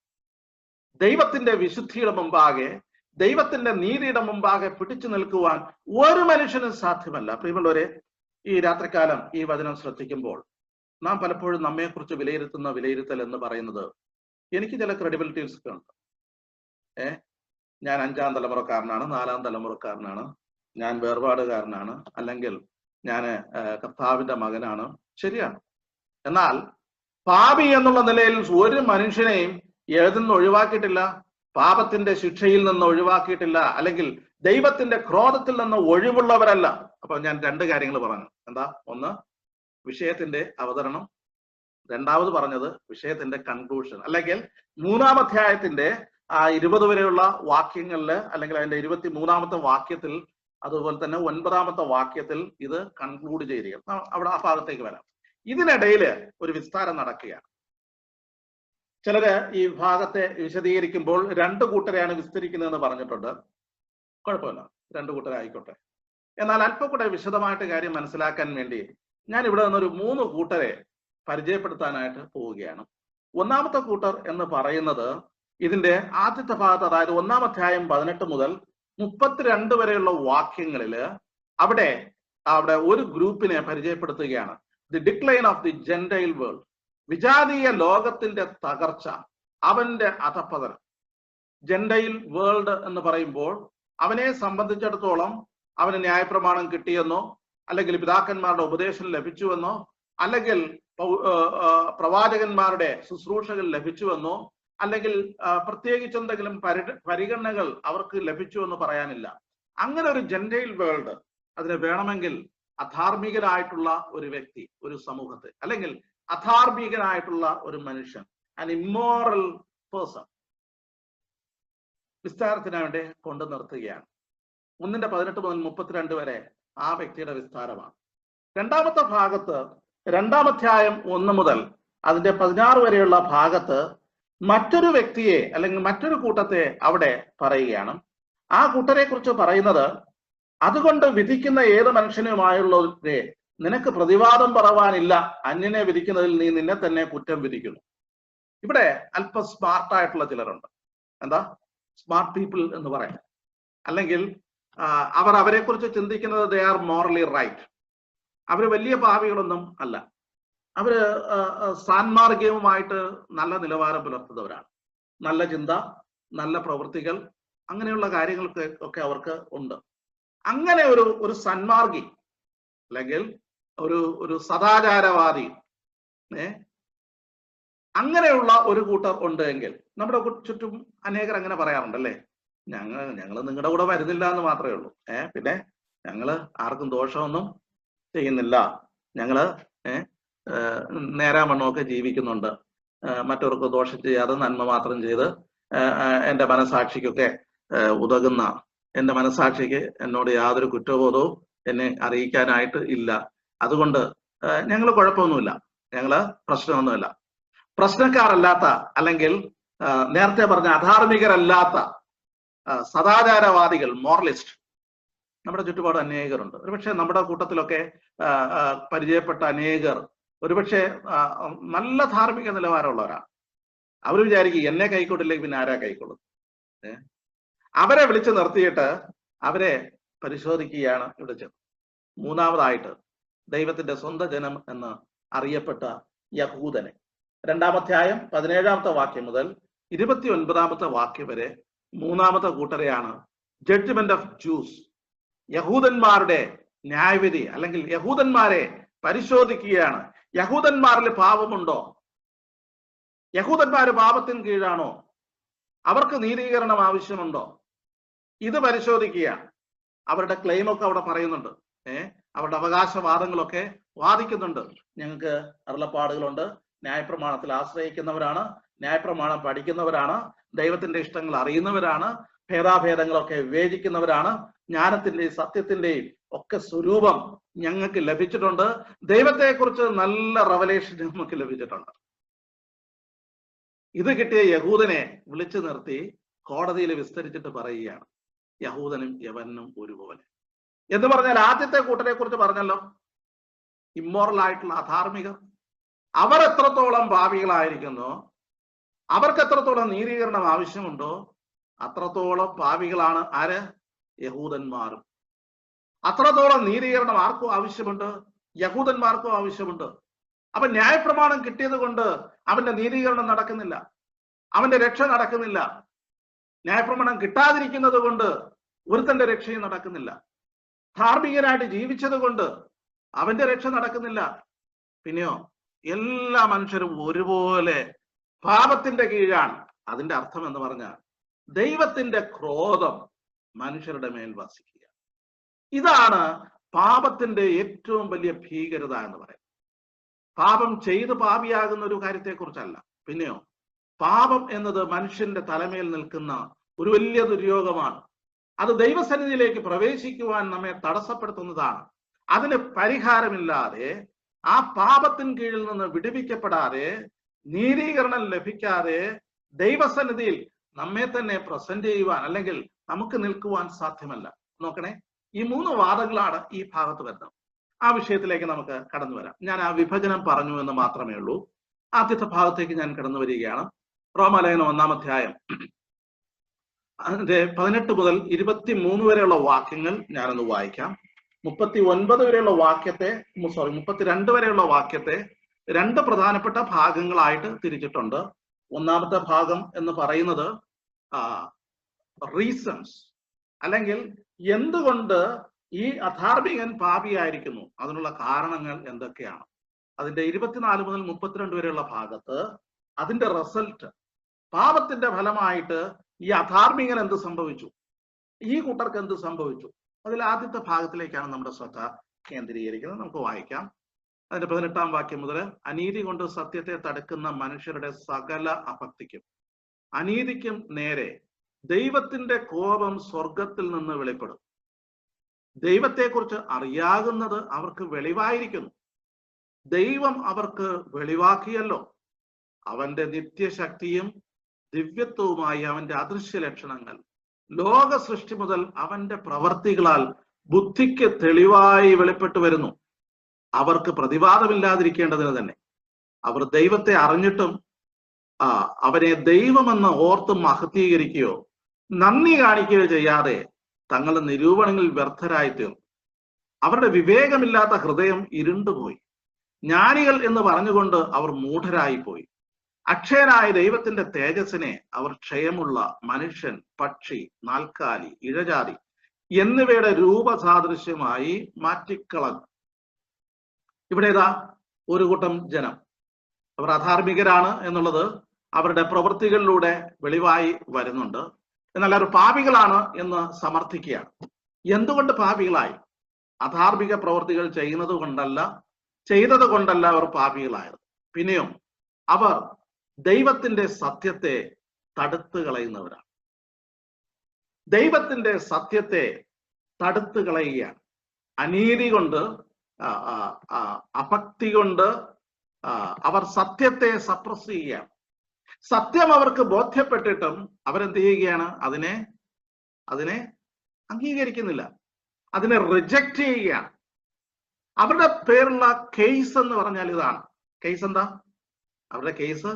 ദൈവത്തിന്റെ വിശുദ്ധിയുടെ മുമ്പാകെ, ദൈവത്തിന്റെ നീതിയുടെ മുമ്പാകെ പിടിച്ചു നിൽക്കുവാൻ ഒരു മനുഷ്യനും സാധ്യമല്ല. പ്രിയമുള്ളവരെ, ഈ രാത്രികാലം ഈ വചനം ശ്രദ്ധിക്കുമ്പോൾ നാം പലപ്പോഴും നമ്മെക്കുറിച്ച് വിലയിരുത്തുന്ന വിലയിരുത്തൽ എന്ന് പറയുന്നത്, എനിക്ക് ചില ക്രെഡിബിലിറ്റീസ് ഒക്കെ ഉണ്ട്. ഞാൻ 5ാം തലമുറക്കാരനാണ്, 4ാം തലമുറക്കാരനാണ്, ഞാൻ വേർപാടുകാരനാണ്, അല്ലെങ്കിൽ ഞാൻ കർത്താവിന്റെ മകനാണ്. ശരിയാണ്. എന്നാൽ പാപി എന്നുള്ള നിലയിൽ ഒരു മനുഷ്യനെയും ഏതിന്ന് ഒഴിവാക്കിയിട്ടില്ല, പാപത്തിന്റെ ശിക്ഷയിൽ നിന്ന് ഒഴിവാക്കിയിട്ടില്ല, അല്ലെങ്കിൽ ദൈവത്തിന്റെ ക്രോധത്തിൽ നിന്ന് ഒഴിവുള്ളവരല്ല. അപ്പൊ ഞാൻ 2 കാര്യങ്ങൾ പറഞ്ഞു. എന്താ? ഒന്ന്, വിഷയത്തിന്റെ അവതരണം. രണ്ടാമത് പറഞ്ഞത് വിഷയത്തിന്റെ കൺക്ലൂഷൻ, അല്ലെങ്കിൽ 3ാം അധ്യായത്തിന്റെ 20 വരെയുള്ള വാക്യങ്ങളിൽ, അല്ലെങ്കിൽ അതിന്റെ 23ാമത്തെ വാക്യത്തിൽ, അതുപോലെ തന്നെ 9ാമത്തെ വാക്യത്തിൽ ഇത് കൺക്ലൂഡ് ചെയ്തിരിക്കും. അവിടെ ആ ഭാഗത്തേക്ക് വരാം. ഇതിനിടയിൽ ഒരു വിസ്താരം നടക്കുകയാണ്. ചിലര് ഈ ഭാഗത്തെ വിശദീകരിക്കുമ്പോൾ 2 കൂട്ടരെയാണ് വിസ്തരിക്കുന്നതെന്ന് പറഞ്ഞിട്ടുണ്ട്. കുഴപ്പമില്ല, 2 കൂട്ടരായിക്കോട്ടെ. എന്നാൽ അല്പം കൂടെ വിശദമായിട്ട് കാര്യം മനസ്സിലാക്കാൻ വേണ്ടി ഞാൻ ഇവിടെ നിന്നൊരു 3 കൂട്ടരെ പരിചയപ്പെടുത്താനായിട്ട് പോവുകയാണ്. 1ാമത്തെ കൂട്ടർ എന്ന് പറയുന്നത് ഇതിന്റെ ആദ്യത്തെ ഭാഗത്ത്, അതായത് 1ാം അധ്യായം 18 മുതൽ 32 വരെയുള്ള വാക്യങ്ങളില് അവിടെ ഒരു ഗ്രൂപ്പിനെ പരിചയപ്പെടുത്തുകയാണ്. The decline of the gentile world, വിജാതീയ ലോകത്തിന്റെ തകർച്ച, അവന്റെ അധപ്പതനം. ജെൻഡൈൽ വേൾഡ് എന്ന് പറയുമ്പോൾ അവനെ സംബന്ധിച്ചിടത്തോളം അവന് ന്യായപ്രമാണം കിട്ടിയെന്നോ, അല്ലെങ്കിൽ പിതാക്കന്മാരുടെ ഉപദേശം ലഭിച്ചുവെന്നോ, അല്ലെങ്കിൽ പ്രവാചകന്മാരുടെ ശുശ്രൂഷകൾ ലഭിച്ചുവെന്നോ, അല്ലെങ്കിൽ പ്രത്യേകിച്ച് എന്തെങ്കിലും പരിഗണനകൾ അവർക്ക് ലഭിച്ചുവെന്ന് പറയാനില്ല. അങ്ങനെ ഒരു ജെൻഡൈൽ വേൾഡ് അതിന് വേണമെങ്കിൽ അധാർമികനായിട്ടുള്ള ഒരു വ്യക്തി ഒരു സമൂഹത്തെ, അല്ലെങ്കിൽ അധാർമികനായിട്ടുള്ള ഒരു മനുഷ്യൻ, an immoral person, വിസ്താരത്തിന് വേണ്ടി കൊണ്ടു നിർത്തുകയാണ്. 1:18 മുതൽ 32 വരെ ആ വ്യക്തിയുടെ വിസ്താരമാണ്. രണ്ടാമത്തെ ഭാഗത്ത് 2-ാം അധ്യായം 1 മുതൽ അതിന്റെ 16 വരെയുള്ള ഭാഗത്ത് മറ്റൊരു വ്യക്തിയെ അല്ലെങ്കിൽ മറ്റൊരു കൂട്ടത്തെ അവിടെ പറയുകയാണ്. ആ കൂട്ടരെ കുറിച്ച് പറയുന്നത്, അതുകൊണ്ട് വിധിക്കുന്ന ഏത് മനുഷ്യനുമായുള്ളവരെ നിനക്ക് പ്രതിവാദം പറവാനില്ല, അന്യനെ വിധിക്കുന്നതിൽ നീ നിന്നെ തന്നെ കുറ്റം വിധിക്കുന്നു. ഇവിടെ അല്പം സ്മാർട്ടായിട്ടുള്ള ചിലരുണ്ട്. എന്താ സ്മാർട്ട് പീപ്പിൾ എന്ന് പറയാം. അല്ലെങ്കിൽ അവർ അവരെ കുറിച്ച് ചിന്തിക്കുന്നത് ദേ ആർ മോറലി റൈറ്റ്. അവര് വലിയ പാപികളൊന്നും അല്ല. അവര് സാൻമാർഗികവുമായിട്ട് നല്ല നിലവാരം പുലർത്തുന്നവരാണ്. നല്ല ചിന്ത, നല്ല പ്രവൃത്തികൾ, അങ്ങനെയുള്ള കാര്യങ്ങൾക്ക് ഒക്കെ അവർക്ക് ഉണ്ട്. അങ്ങനെ ഒരു സന്മാർഗി അല്ലെങ്കിൽ ഒരു സദാചാരവാദി അങ്ങനെയുള്ള ഒരു കൂട്ടർ ഉണ്ട് എങ്കിൽ, നമ്മുടെ ചുറ്റും അനേകർ അങ്ങനെ പറയാറുണ്ട് അല്ലേ, ഞങ്ങൾ നിങ്ങളുടെ കൂടെ വരുന്നില്ല എന്ന് മാത്രമേ ഉള്ളൂ, പിന്നെ ഞങ്ങള് ആർക്കും ദോഷമൊന്നും ചെയ്യുന്നില്ല, ഞങ്ങള് നേരാമണ്ണമൊക്കെ ജീവിക്കുന്നുണ്ട്, മറ്റവർക്ക് ദോഷം ചെയ്യാതെ നന്മ മാത്രം ചെയ്ത് എൻ്റെ മനസാക്ഷിക്കൊക്കെ ഉതകുന്ന, എൻ്റെ മനസാക്ഷിക്ക് എന്നോട് യാതൊരു കുറ്റബോധവും എന്നെ അറിയിക്കാനായിട്ട് ഇല്ല, അതുകൊണ്ട് ഞങ്ങൾ കുഴപ്പമൊന്നുമില്ല, ഞങ്ങള് പ്രശ്നമൊന്നുമില്ല. പ്രശ്നക്കാരല്ലാത്ത അല്ലെങ്കിൽ നേരത്തെ പറഞ്ഞ അധാർമികരല്ലാത്ത സദാചാരവാദികൾ, മോറലിസ്റ്റ് നമ്മുടെ ചുറ്റുപാട് അനേകരുണ്ട്. ഒരുപക്ഷെ നമ്മുടെ കൂട്ടത്തിലൊക്കെ പരിചയപ്പെട്ട അനേകർ ഒരുപക്ഷെ നല്ല ധാർമ്മിക നിലവാരമുള്ളവരാണ്. അവർ വിചാരിക്കും എന്നെ കൈക്കൊണ്ടില്ലെങ്കിൽ പിന്നെ ആരാ കൈക്കൊള്ളും. അവരെ വിളിച്ചു നിർത്തിയിട്ട് അവരെ പരിശോധിക്കുകയാണ് ഇവിടെ ചെന്ന്. മൂന്നാമതായിട്ട് ദൈവത്തിന്റെ സ്വന്തം ജനം എന്ന് അറിയപ്പെട്ട യഹൂദനെ, 2-ാം അധ്യായം 17-ാമത്തെ വാക്യം മുതൽ 29-ാമത്തെ വാക്യം വരെ മൂന്നാമത്തെ കൂട്ടരെയാണ് ജഡ്ജ്മെന്റ് ഓഫ് ജൂസ്. യഹൂദന്മാരുടെ ന്യായവിധി അല്ലെങ്കിൽ യഹൂദന്മാരെ പരിശോധിക്കുകയാണ്. യഹൂദന്മാരിൽ പാപമുണ്ടോ? യഹൂദന്മാര് പാപത്തിന് കീഴാണോ? അവർക്ക് നീതീകരണം ആവശ്യമുണ്ടോ? ഇത് പരിശോധിക്കുക. അവരുടെ ക്ലെയിമൊക്കെ അവിടെ പറയുന്നുണ്ട്, അവരുടെ അവകാശവാദങ്ങളൊക്കെ വാദിക്കുന്നുണ്ട്. ഞങ്ങൾക്ക് അരുളപ്പാടുകളുണ്ട്, ന്യായപ്രമാണത്തിൽ ആശ്രയിക്കുന്നവരാണ്, ന്യായപ്രമാണം പഠിക്കുന്നവരാണ്, ദൈവത്തിന്റെ ഇഷ്ടങ്ങൾ അറിയുന്നവരാണ്, ഭേദാഭേദങ്ങളൊക്കെ വിവേചിക്കുന്നവരാണ്, ജ്ഞാനത്തിന്റെയും സത്യത്തിന്റെയും ഒക്കെ സ്വരൂപം ഞങ്ങൾക്ക് ലഭിച്ചിട്ടുണ്ട്, ദൈവത്തെക്കുറിച്ച് നല്ല റെവലേഷൻ നമുക്ക് ലഭിച്ചിട്ടുണ്ട്. ഇത് കിട്ടിയ യഹൂദനെ വിളിച്ചു നിർത്തി കോടതിയിൽ വിസ്തരിച്ചിട്ട് പറയുകയാണ്, യഹൂദനും യവനും ഒരുപോലെ എന്ന് പറഞ്ഞാൽ ആദ്യത്തെ കൂട്ടരെ കുറിച്ച് പറഞ്ഞല്ലോ, ഇമ്മോറൽ ആയിട്ടുള്ള അധാർമികർ. അവർ എത്രത്തോളം പാപികളായിരിക്കുന്നോ, അവർക്ക് എത്രത്തോളം നീതീകരണം ആവശ്യമുണ്ടോ, അത്രത്തോളം പാപികളാണ് ആര്? യഹൂദന്മാരും. അത്രത്തോളം നീതീകരണം ആർക്കും ആവശ്യമുണ്ട്? യഹൂദന്മാർക്കും ആവശ്യമുണ്ട്. അപ്പൊ ന്യായപ്രമാണം കിട്ടിയത് കൊണ്ട് അവന്റെ നീതീകരണം നടക്കുന്നില്ല, അവന്റെ രക്ഷ നടക്കുന്നില്ല. ന്യായപ്രമാണം കിട്ടാതിരിക്കുന്നത് കൊണ്ട് ഒരുത്തന്റെ രക്ഷയും നടക്കുന്നില്ല. ധാർമ്മികനായിട്ട് ജീവിച്ചത് കൊണ്ട് അവന്റെ രക്ഷ നടക്കുന്നില്ല. പിന്നെയോ എല്ലാ മനുഷ്യരും ഒരുപോലെ പാപത്തിന്റെ കീഴാണ്. അതിന്റെ അർത്ഥം എന്ന് പറഞ്ഞാൽ ദൈവത്തിന്റെ ക്രോധം മനുഷ്യരുടെ മേൽ വസിക്കുക. ഇതാണ് പാപത്തിന്റെ ഏറ്റവും വലിയ ഭീകരത എന്ന് പറയുന്നത്. പാപം ചെയ്ത് പാപിയാകുന്ന ഒരു കാര്യത്തെക്കുറിച്ചല്ല. പിന്നെയോ പാപം എന്നത് മനുഷ്യന്റെ തലമേൽ നിൽക്കുന്ന ഒരു വലിയ ദുര്യോഗമാണ്. അത് ദൈവസന്നിധിയിലേക്ക് പ്രവേശിക്കുവാൻ നമ്മെ തടസ്സപ്പെടുത്തുന്നതാണ്. അതിന് പരിഹാരമില്ലാതെ, ആ പാപത്തിന് കീഴിൽ നിന്ന് വിടുവിക്കപ്പെടാതെ, നീതീകരണം ലഭിക്കാതെ ദൈവസന്നിധിയിൽ നമ്മെ തന്നെ പ്രസന്റ് ചെയ്യുവാൻ അല്ലെങ്കിൽ നമുക്ക് നിൽക്കുവാൻ സാധ്യമല്ല. നോക്കണേ, ഈ 3 വാദങ്ങളാണ് ഈ ഭാഗത്ത് വരുന്നത്. ആ വിഷയത്തിലേക്ക് നമുക്ക് കടന്നു വരാം. ഞാൻ ആ വിഭജനം പറഞ്ഞു എന്ന് മാത്രമേ ഉള്ളൂ. ആദ്യത്തെ ഭാഗത്തേക്ക് ഞാൻ കടന്നു വരികയാണ്. റോമാലേഖനം 1-ാം അധ്യായം അതിന്റെ 18 മുതൽ 23 വരെയുള്ള വാക്യങ്ങൾ ഞാനൊന്ന് വായിക്കാം. 39 വരെയുള്ള വാക്യത്തെ 32 വരെയുള്ള വാക്യത്തെ 2 പ്രധാനപ്പെട്ട ഭാഗങ്ങളായിട്ട് തിരിച്ചിട്ടുണ്ട്. ഒന്നാമത്തെ ഭാഗം എന്ന് പറയുന്നത് റീസൺസ്, അല്ലെങ്കിൽ എന്തുകൊണ്ട് ഈ അധാർമികൻ പാപിയായിരിക്കുന്നു, അതിനുള്ള കാരണങ്ങൾ എന്തൊക്കെയാണ്. അതിന്റെ 24 മുതൽ 32 വരെയുള്ള ഭാഗത്ത് അതിന്റെ റിസൾട്ട്, പാപത്തിന്റെ ഫലമായിട്ട് ഈ അധാർമികൻ എന്ത് സംഭവിച്ചു, ഈ കൂട്ടർക്ക് എന്ത് സംഭവിച്ചു, അതിൽ ആദ്യത്തെ ഭാഗത്തിലേക്കാണ് നമ്മുടെ ശ്രദ്ധ കേന്ദ്രീകരിക്കുന്നത്. നമുക്ക് വായിക്കാം. അതിന്റെ 18-ാം വാക്യം മുതൽ. അനീതി കൊണ്ട് സത്യത്തെ തടുക്കുന്ന മനുഷ്യരുടെ സകല അഭക്തിക്കും അനീതിക്കും നേരെ ദൈവത്തിന്റെ കോപം സ്വർഗത്തിൽ നിന്ന് വെളിപ്പെടും. ദൈവത്തെക്കുറിച്ച് അറിയാകുന്നത് അവർക്ക് വെളിവായിരിക്കുന്നു. ദൈവം അവർക്ക് വെളിവാക്കിയല്ലോ. അവന്റെ നിത്യശക്തിയും ദിവ്യത്വവുമായി അവന്റെ അദൃശ്യ ലക്ഷണങ്ങൾ ലോക സൃഷ്ടി മുതൽ അവന്റെ പ്രവർത്തികളാൽ ബുദ്ധിക്ക് തെളിവായി വെളിപ്പെട്ടു വരുന്നു. അവർക്ക് പ്രതിവാദമില്ലാതിരിക്കേണ്ടതിന് തന്നെ അവർ ദൈവത്തെ അറിഞ്ഞിട്ടും അവനെ ദൈവമെന്ന് ഓർത്ത് മഹത്വീകരിക്കുകയോ നന്ദി കാണിക്കുകയോ ചെയ്യാതെ തങ്ങളുടെ നിരൂപണങ്ങളിൽ വ്യർത്ഥരായി തീർന്നു. അവരുടെ വിവേകമില്ലാത്ത ഹൃദയം ഇരുണ്ടുപോയി. ജ്ഞാനികൾ എന്ന് പറഞ്ഞുകൊണ്ട് അവർ മൂഢരായിപ്പോയി. അക്ഷയനായ ദൈവത്തിന്റെ തേജസ്സിനെ അവർ ക്ഷയമുള്ള മനുഷ്യൻ, പക്ഷി, നാൽക്കാലി, ഇഴജാതി എന്നിവയുടെ രൂപസാദൃശ്യമായി മാറ്റിക്കളഞ്ഞു. ഇവിടെ ഇതാ ഒരു കൂട്ടം ജനം, അവർ അധാർമികരാണ് എന്നുള്ളത് അവരുടെ പ്രവൃത്തികളിലൂടെ വെളിവായി വരുന്നുണ്ട്. എന്നാൽ അവർ പാപികളാണ് എന്ന് സമർത്ഥിക്കുകയാണ്. എന്തുകൊണ്ട് പാപികളായി? അധാർമിക പ്രവൃത്തികൾ ചെയ്യുന്നത് കൊണ്ടല്ല അവർ പാപികളായത്. പിന്നെയോ അവർ ദൈവത്തിന്റെ സത്യത്തെ തടുത്തു കളയുന്നവരാണ്. ദൈവത്തിന്റെ സത്യത്തെ തടുത്തു കളയുകയാണ്. അനീതി കൊണ്ട്, അഭക്തി കൊണ്ട് അവർ സത്യത്തെ സപ്രസ് ചെയ്യുകയാണ്. സത്യം അവർക്ക് ബോധ്യപ്പെട്ടിട്ടും അവരെന്ത് ചെയ്യുകയാണ്? അതിനെ അംഗീകരിക്കുന്നില്ല, അതിനെ റിജക്റ്റ് ചെയ്യുകയാണ്. അവരുടെ പേരുള്ള കേസ് എന്ന് പറഞ്ഞാൽ ഇതാണ്. കേസ് എന്താ? അവരുടെ കേസ്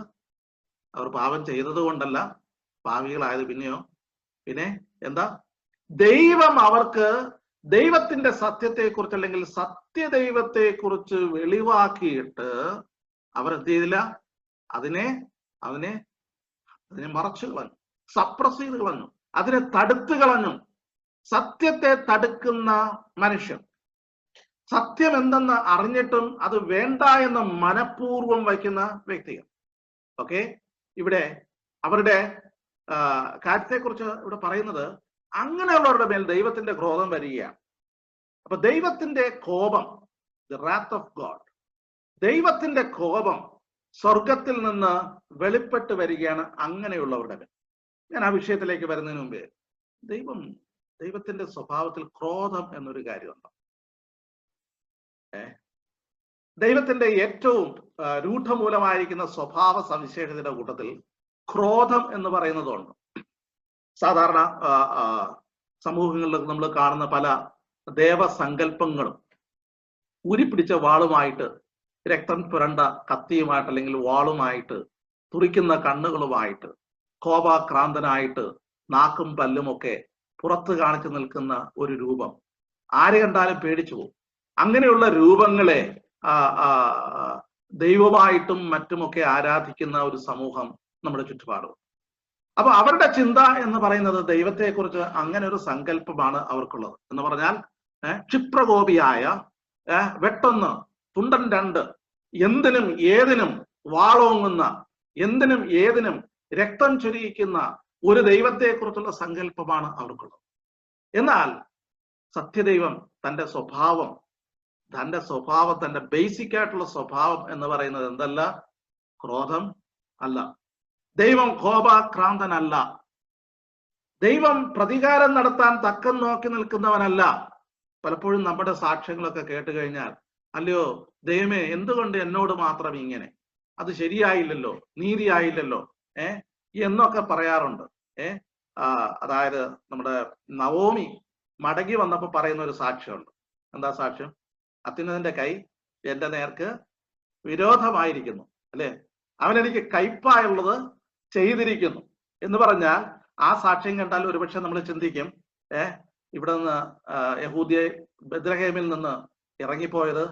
അവർ പാപം ചെയ്തത് കൊണ്ടല്ല പാപികളായത്. പിന്നെ എന്താ? ദൈവം അവർക്ക് ദൈവത്തിന്റെ സത്യത്തെക്കുറിച്ച്, അല്ലെങ്കിൽ സത്യദൈവത്തെക്കുറിച്ച് വെളിവാക്കിയിട്ട് അവർ എന്ത് ചെയ്തില്ല? അതിനെ മറച്ചു കളഞ്ഞു, സപ്രസ് ചെയ്ത് കളഞ്ഞു, അതിനെ തടുത്തു കളഞ്ഞു. സത്യത്തെ തടുക്കുന്ന മനുഷ്യൻ, സത്യം എന്തെന്ന് അറിഞ്ഞിട്ടും അത് വേണ്ട എന്ന് മനഃപൂർവ്വം വയ്ക്കുന്ന വ്യക്തികൾ. ഓക്കെ, ഇവിടെ അവരുടെ കാര്യത്തെക്കുറിച്ച് ഇവിടെ പറയുന്നത് അങ്ങനെയുള്ളവരുടെ മേൽ ദൈവത്തിന്റെ ക്രോധം വരികയാണ്. അപ്പൊ ദൈവത്തിന്റെ കോപം, ദി റാത്ത് ഓഫ് ഗോഡ്, ദൈവത്തിന്റെ കോപം സ്വർഗത്തിൽ നിന്ന് വെളിപ്പെട്ട് വരികയാണ് അങ്ങനെയുള്ളവരുടെ മേൽ. ഞാൻ ആ വിഷയത്തിലേക്ക് വരുന്നതിന് മുമ്പേ, ദൈവത്തിന്റെ സ്വഭാവത്തിൽ ക്രോധം എന്നൊരു കാര്യമുണ്ട്. ദൈവത്തിന്റെ ഏറ്റവും രൂഢമൂലമായിരിക്കുന്ന സ്വഭാവ സവിശേഷതയുടെ കൂട്ടത്തിൽ ക്രോധം എന്ന് പറയുന്നതുണ്ട്. സാധാരണ സമൂഹങ്ങളിൽ നമ്മൾ കാണുന്ന പല ദേവസങ്കല്പങ്ങളും ഉരിപ്പിടിച്ച വാളുമായിട്ട്, രക്തം പുരണ്ട കത്തിയുമായിട്ട്, അല്ലെങ്കിൽ വാളുമായിട്ട്, തുറിക്കുന്ന കണ്ണുകളുമായിട്ട്, കോപാക്രാന്തനായിട്ട് നാക്കും പല്ലുമൊക്കെ പുറത്ത് കാണിച്ചു നിൽക്കുന്ന ഒരു രൂപം ആരെ കണ്ടാലും പേടിച്ചു പോകും. അങ്ങനെയുള്ള രൂപങ്ങളെ ദൈവമായിട്ടും മറ്റുമൊക്കെ ആരാധിക്കുന്ന ഒരു സമൂഹം നമ്മുടെ ചുറ്റുപാടും. അപ്പൊ അവരുടെ ചിന്ത എന്ന് പറയുന്നത് ദൈവത്തെക്കുറിച്ച് അങ്ങനെ ഒരു സങ്കല്പമാണ് അവർക്കുള്ളത്. എന്ന് പറഞ്ഞാൽ ക്ഷിപ്രകോപിയായ, വെട്ടൊന്ന് തുണ്ടൻ രണ്ട്, എന്തിനും ഏതിനും വാളോങ്ങുന്ന, എന്തിനും ഏതിനും രക്തം ചൊരിയിക്കുന്ന ഒരു ദൈവത്തെക്കുറിച്ചുള്ള സങ്കല്പമാണ് അവർക്കുള്ളത്. എന്നാൽ സത്യദൈവം തന്റെ സ്വഭാവം, തന്റെ ബേസിക് ആയിട്ടുള്ള സ്വഭാവം എന്ന് പറയുന്നത് എന്തല്ല? ക്രോധം അല്ല. ദൈവം കോപാക്രാന്തനല്ല. ദൈവം പ്രതികാരം നടത്താൻ തക്കം നോക്കി നിൽക്കുന്നവനല്ല. പലപ്പോഴും നമ്മുടെ സാക്ഷ്യങ്ങളൊക്കെ കേട്ട് കഴിഞ്ഞാൽ, അല്ലയോ ദൈവമേ, എന്തുകൊണ്ട് എന്നോട് മാത്രം ഇങ്ങനെ, അത് ശരിയായില്ലല്ലോ, നീതിയായില്ലല്ലോ എന്നൊക്കെ പറയാറുണ്ട്. അതായത് നമ്മുടെ നവോമി മടങ്ങി വന്നപ്പോ പറയുന്ന ഒരു സാക്ഷ്യമുണ്ട്. എന്താ സാക്ഷ്യം? അത്യുന്നതന്റെ കൈ എന്റെ നേർക്ക് വിരോധമായിരിക്കുന്നു, അല്ലെ, അവനെനിക്ക് കയ്പായുള്ളത് ചെയ്തിരിക്കുന്നു എന്ന് പറഞ്ഞാൽ, ആ സാക്ഷ്യം കണ്ടാൽ ഒരുപക്ഷെ നമ്മൾ ചിന്തിക്കും, ഇവിടെ നിന്ന് യഹൂദിയെ ബെത്ലഹേമിൽ നിന്ന് ഇറങ്ങിപ്പോയത്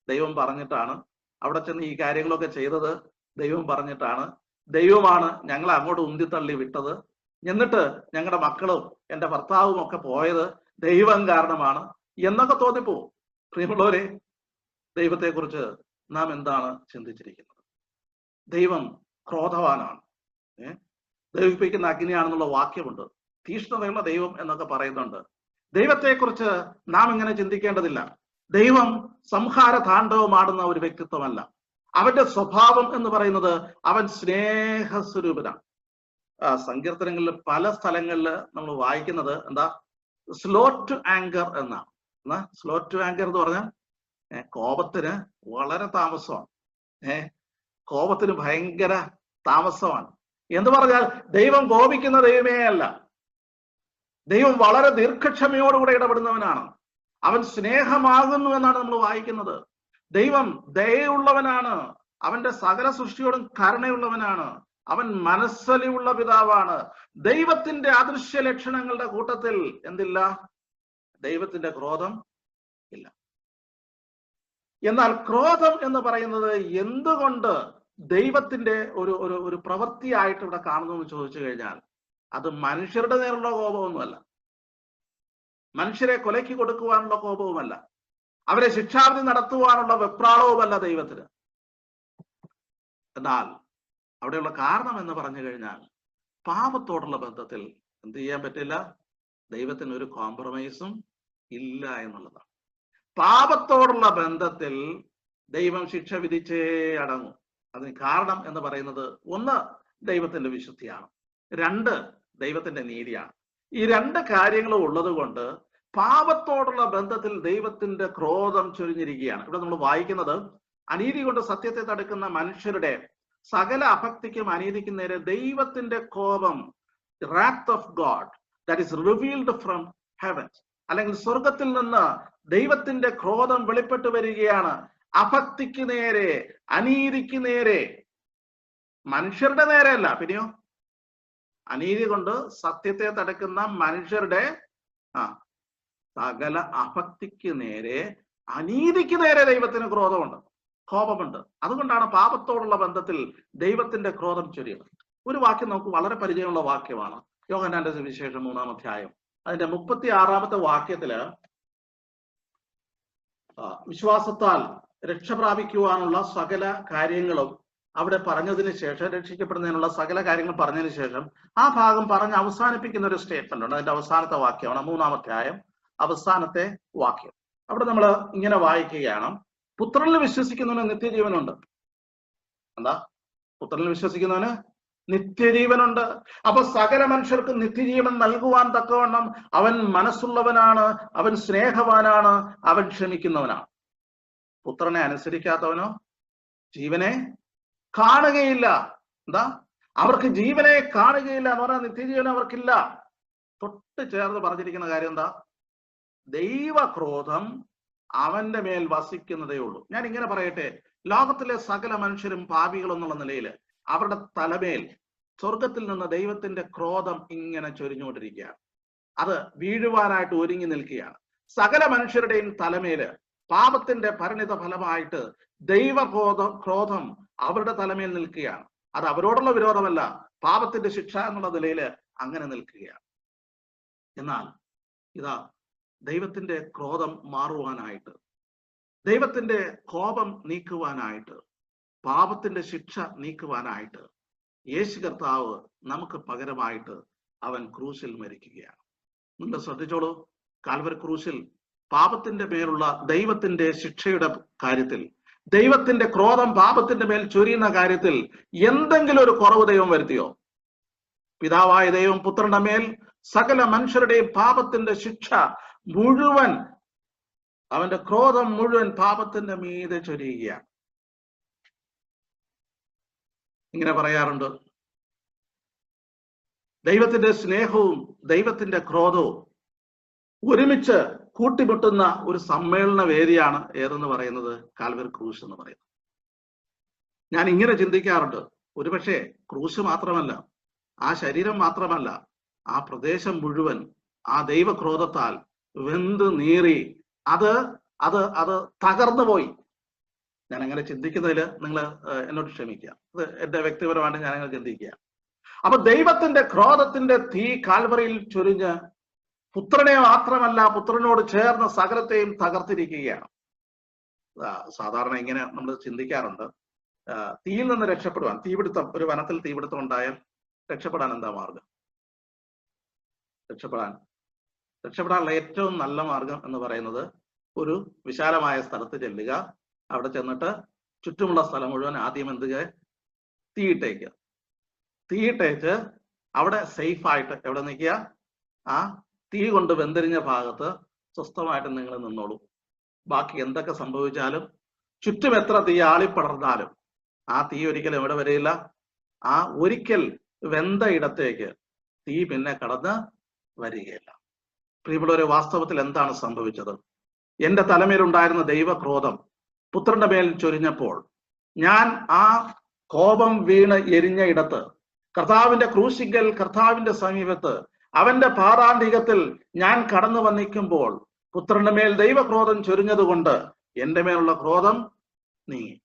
ദൈവം പറഞ്ഞിട്ടാണ്, അവിടെ ചെന്ന് ഈ കാര്യങ്ങളൊക്കെ ചെയ്തത് ദൈവം പറഞ്ഞിട്ടാണ്, ദൈവമാണ് ഞങ്ങളെ അങ്ങോട്ട് ഉന്തിത്തള്ളി വിട്ടത് എന്നിട്ട് ഞങ്ങളുടെ മക്കളും എൻ്റെ ഭർത്താവും ഒക്കെ പോയത് ദൈവം കാരണമാണ് എന്നൊക്കെ തോന്നിപ്പോവും. പ്രിയമുള്ളവരെ, ദൈവത്തെക്കുറിച്ച് നാം എന്താണ് ചിന്തിച്ചിരിക്കുന്നത്? ദൈവം ക്രോധവാനാണ്, ദഹിപ്പിക്കുന്ന അഗ്നിയാണെന്നുള്ള വാക്യമുണ്ട്. തീഷ്ണതയുള്ള ദൈവം എന്നൊക്കെ പറയുന്നുണ്ട്. ദൈവത്തെക്കുറിച്ച് നാം ഇങ്ങനെ ചിന്തിക്കേണ്ടതില്ല. ദൈവം സംഹാര താണ്ഡവമാടുന്ന ഒരു വ്യക്തിത്വമല്ല. അവന്റെ സ്വഭാവം എന്ന് പറയുന്നത് അവൻ സ്നേഹസ്വരൂപനാണ്. സങ്കീർത്തനങ്ങളിൽ പല സ്ഥലങ്ങളിൽ നമ്മൾ വായിക്കുന്നത് എന്താ? സ്ലോ ടു ആങ്കർ എന്നാണ്. സ്ലോ ടു ആങ്കർ എന്ന് പറഞ്ഞാൽ കോപത്തിന് വളരെ താമസമാണ്. കോപത്തിന് ഭയങ്കര താമസമാണ് എന്ന് പറഞ്ഞാൽ ദൈവം കോപിക്കുന്ന ദൈവമേ അല്ല. ദൈവം വളരെ ദീർഘക്ഷമയോടുകൂടെ ഇടപെടുന്നവനാണ്. അവൻ സ്നേഹമാകുന്നു എന്നാണ് നമ്മൾ വായിക്കുന്നത്. ദൈവം ദയയുള്ളവനാണ്. അവന്റെ സകല സൃഷ്ടിയോടും കരുണയുള്ളവനാണ്. അവൻ മനസ്സലിവുള്ള പിതാവാണ്. ദൈവത്തിന്റെ അദൃശ്യ ലക്ഷണങ്ങളുടെ കൂട്ടത്തിൽ എന്തില്ല? ദൈവത്തിന്റെ ക്രോധം ഇല്ല. എന്നാൽ ക്രോധം എന്ന് പറയുന്നത് എന്തുകൊണ്ട് ദൈവത്തിന്റെ ഒരു പ്രവൃത്തിയായിട്ട് ഇവിടെ കാണുന്നു എന്ന് ചോദിച്ചു കഴിഞ്ഞാൽ, അത് മനുഷ്യരുടെ നേരുള്ള കോപമൊന്നുമല്ല, മനുഷ്യരെ കൊലയ്ക്ക് കൊടുക്കുവാനുള്ള കോപവുമല്ല, അവരെ ശിക്ഷാവിധി നടത്തുവാനുള്ള വെപ്രാളവുമല്ല ദൈവത്തിന്. എന്നാൽ അവിടെയുള്ള കാരണം എന്ന് പറഞ്ഞു കഴിഞ്ഞാൽ, പാപത്തോടുള്ള ബന്ധത്തിൽ എന്ത് ചെയ്യാൻ പറ്റില്ല? ദൈവത്തിന് ഒരു കോംപ്രമൈസും ഇല്ല എന്നുള്ളതാണ്. പാപത്തോടുള്ള ബന്ധത്തിൽ ദൈവം ശിക്ഷ വിധിച്ചേ അടങ്ങും. അതിന് കാരണം എന്ന് പറയുന്നത്, ഒന്ന് ദൈവത്തിന്റെ വിശുദ്ധിയാണ്, രണ്ട് ദൈവത്തിന്റെ നീതിയാണ്. ഈ രണ്ട് കാര്യങ്ങളും ഉള്ളത് കൊണ്ട് പാപത്തോടുള്ള ബന്ധത്തിൽ ദൈവത്തിന്റെ ക്രോധം ചൊരിഞ്ഞിരിക്കുകയാണ്. ഇവിടെ നമ്മൾ വായിക്കുന്നത്, അനീതി കൊണ്ട് സത്യത്തെ തടുക്കുന്ന മനുഷ്യരുടെ സകല അഭക്തിക്കും അനീതിക്കും നേരെ ദൈവത്തിന്റെ കോപം, wrath of God that is revealed from heaven, അല്ലെങ്കിൽ സ്വർഗത്തിൽ നിന്ന് ദൈവത്തിന്റെ ക്രോധം വെളിപ്പെട്ടു വരികയാണ്. അഭക്തിക്ക് നേരെ, അനീതിക്ക് നേരെ, മനുഷ്യരുടെ നേരെയല്ല. പിന്നെയോ അനീതി കൊണ്ട് സത്യത്തെ തടുക്കുന്ന മനുഷ്യരുടെ സകല അഭക്തിക്ക് നേരെ, അനീതിക്ക് നേരെ ദൈവത്തിന് ക്രോധമുണ്ട്, കോപമുണ്ട്. അതുകൊണ്ടാണ് പാപത്തോടുള്ള ബന്ധത്തിൽ ദൈവത്തിന്റെ ക്രോധം ചൊരിയുന്നത്. ഒരു വാക്യം നമുക്ക് വളരെ പരിചയമുള്ള വാക്യമാണ്. യോഹന്നാന്റെ സുവിശേഷം 3-ാം അധ്യായം അതിന്റെ 36-ാമത്തെ വാക്യത്തില് വിശ്വാസത്താൽ രക്ഷ പ്രാപിക്കുവാനുള്ള സകല കാര്യങ്ങളും അവിടെ പറഞ്ഞതിന് ശേഷം, രക്ഷിക്കപ്പെടുന്നതിനുള്ള സകല കാര്യങ്ങൾ പറഞ്ഞതിന് ശേഷം ആ ഭാഗം പറഞ്ഞ് അവസാനിപ്പിക്കുന്ന ഒരു സ്റ്റേറ്റ്മെന്റ് ഉണ്ട്. അതിന്റെ അവസാനത്തെ വാക്യമാണ് 3-ാം അധ്യായം അവസാനത്തെ വാക്യം. അവിടെ നമ്മൾ ഇങ്ങനെ വായിക്കുകയാണ്, പുത്രനിൽ വിശ്വസിക്കുന്നവന് നിത്യജീവനുണ്ട്. എന്താ? പുത്രനിൽ വിശ്വസിക്കുന്നവന് നിത്യജീവനുണ്ട്. അപ്പൊ സകല മനുഷ്യർക്ക് നിത്യജീവൻ നൽകുവാൻ തക്കവണ്ണം അവൻ മനസ്സുള്ളവനാണ്, അവൻ സ്നേഹവാനാണ്, അവൻ ക്ഷമിക്കുന്നവനാണ്. പുത്രനെ അനുസരിക്കാത്തവനോ ജീവനെ കാണുകയില്ല. എന്താ? അവർക്ക് ജീവനെ കാണുകയില്ല എന്ന് പറഞ്ഞാൽ നിത്യജീവൻ അവർക്കില്ല. തൊട്ട് ചേർന്ന് പറഞ്ഞിരിക്കുന്ന കാര്യം എന്താ? ദൈവക്രോധം അവന്റെ മേൽ വസിക്കുന്നതേ ഉള്ളൂ. ഞാൻ ഇങ്ങനെ പറയട്ടെ, ലോകത്തിലെ സകല മനുഷ്യരും പാപികളെന്നുള്ള നിലയിൽ അവരുടെ തലമേൽ സ്വർഗത്തിൽ നിന്ന് ദൈവത്തിന്റെ ക്രോധം ഇങ്ങനെ ചൊരിഞ്ഞുകൊണ്ടിരിക്കുകയാണ്. അത് വീഴുവാനായിട്ട് ഒരുങ്ങി നിൽക്കുകയാണ്. സകല മനുഷ്യരുടെയും തലമേല് പാപത്തിന്റെ പരിണിത ഫലമായിട്ട് ക്രോധം അവരുടെ തലമേൽ നിൽക്കുകയാണ്. അത് അവരോടുള്ള വിരോധമല്ല, പാപത്തിന്റെ ശിക്ഷ എന്നുള്ള നിലയിൽ അങ്ങനെ നിൽക്കുകയാണ്. എന്നാൽ ഇതാ ദൈവത്തിന്റെ ക്രോധം മാറുവാനായിട്ട്, ദൈവത്തിന്റെ കോപം നീക്കുവാനായിട്ട്, പാപത്തിന്റെ ശിക്ഷ നീക്കുവാനായിട്ട് യേശു കർത്താവ് നമുക്ക് പകരമായിട്ട് അവൻ ക്രൂശിൽ മരിക്കുകയാണ്. നിങ്ങൾ ശ്രദ്ധിച്ചോളൂ, കാൽവരി ക്രൂശിൽ പാപത്തിന്റെ മേലുള്ള ദൈവത്തിന്റെ ശിക്ഷയുടെ കാര്യത്തിൽ, ദൈവത്തിന്റെ ക്രോധം പാപത്തിന്റെ മേൽ ചൊരിയുന്ന കാര്യത്തിൽ എന്തെങ്കിലും ഒരു കുറവ് ദൈവം വരുത്തിയോ? പിതാവായ ദൈവം പുത്രന്റെ മേൽ സകല മനുഷ്യരുടെയും പാപത്തിന്റെ ശിക്ഷ മുഴുവൻ, അവന്റെ ക്രോധം മുഴുവൻ പാപത്തിന്റെ മീതെ ചൊരിയുകയാണ്. ഇങ്ങനെ പറയാറുണ്ട്, ദൈവത്തിന്റെ സ്നേഹവും ദൈവത്തിന്റെ ക്രോധവും ഒരുമിച്ച് കൂട്ടിമുട്ടുന്ന ഒരു സമ്മേളന വേദിയാണ് ഏതെന്ന് പറയുന്നത് കാൽവരി ക്രൂശ് എന്ന് പറയുന്നത്. ഞാൻ ഇങ്ങനെ ചിന്തിക്കാറുണ്ട്, ഒരുപക്ഷെ ക്രൂശ് മാത്രമല്ല, ആ ശരീരം മാത്രമല്ല, ആ പ്രദേശം മുഴുവൻ ആ ദൈവക്രോധത്താൽ വെന്ത് നീറി അത് അത് അത് തകർന്നു പോയി. ഞാൻ അങ്ങനെ ചിന്തിക്കുന്നതിൽ നിങ്ങൾ എന്നോട് ക്ഷമിക്കുക. അത് എന്റെ വ്യക്തിപരമായിട്ട് ഞാൻ അങ്ങനെ ചിന്തിക്കുക. അപ്പൊ ദൈവത്തിന്റെ ക്രോധത്തിന്റെ തീ കാൽവറിയിൽ ചൊരിഞ്ഞ് പുത്രനെ മാത്രമല്ല പുത്രനോട് ചേർന്ന് സകലത്തെയും തകർത്തിരിക്കുകയാണ്. സാധാരണ ഇങ്ങനെ നമ്മൾ ചിന്തിക്കാറുണ്ട്, തീയിൽ നിന്ന് രക്ഷപ്പെടുവാൻ, തീപിടുത്തം, ഒരു വനത്തിൽ തീപിടുത്തം ഉണ്ടായാൽ രക്ഷപ്പെടാൻ എന്താ മാർഗം? രക്ഷപ്പെടാനുള്ള ഏറ്റവും നല്ല മാർഗം എന്ന് പറയുന്നത് ഒരു വിശാലമായ സ്ഥലത്ത് ചെല്ലുക, അവിടെ ചെന്നിട്ട് ചുറ്റുമുള്ള സ്ഥലം മുഴുവൻ ആദ്യം തീയിട്ടേച്ച് അവിടെ സേഫായിട്ട് എവിടെ നിൽക്കുക? ആ തീ കൊണ്ട് വെന്തിരിഞ്ഞ ഭാഗത്ത് സ്വസ്ഥമായിട്ട് നിങ്ങൾ നിന്നോളൂ. ബാക്കി എന്തൊക്കെ സംഭവിച്ചാലും, ചുറ്റും എത്ര തീ ആളിപ്പടർന്നാലും ആ തീ ഒരിക്കലും എവിടെ വരികയില്ല. ആ ഒരിക്കൽ വെന്ത ഇടത്തേക്ക് തീ പിന്നെ കടന്ന് വരികയില്ല. പ്രിയമുള്ളവരെ, വാസ്തവത്തിൽ എന്താണ് സംഭവിച്ചത്? എന്റെ തലമേലുണ്ടായിരുന്ന ദൈവക്രോധം പുത്രന്റെ മേൽ ചൊരിഞ്ഞപ്പോൾ ഞാൻ ആ കോപം വീണ് എരിഞ്ഞ ഇടത്ത്, കർത്താവിന്റെ ക്രൂശിക്കൽ, കർത്താവിന്റെ സമീപത്ത്, അവന്റെ പാതാന്തികത്തിൽ ഞാൻ കടന്നു വന്നിക്കുമ്പോൾ പുത്രന്റെ മേൽ ദൈവക്രോധം ചൊരിഞ്ഞത് കൊണ്ട് എന്റെ മേലുള്ള ക്രോധം നീങ്ങി.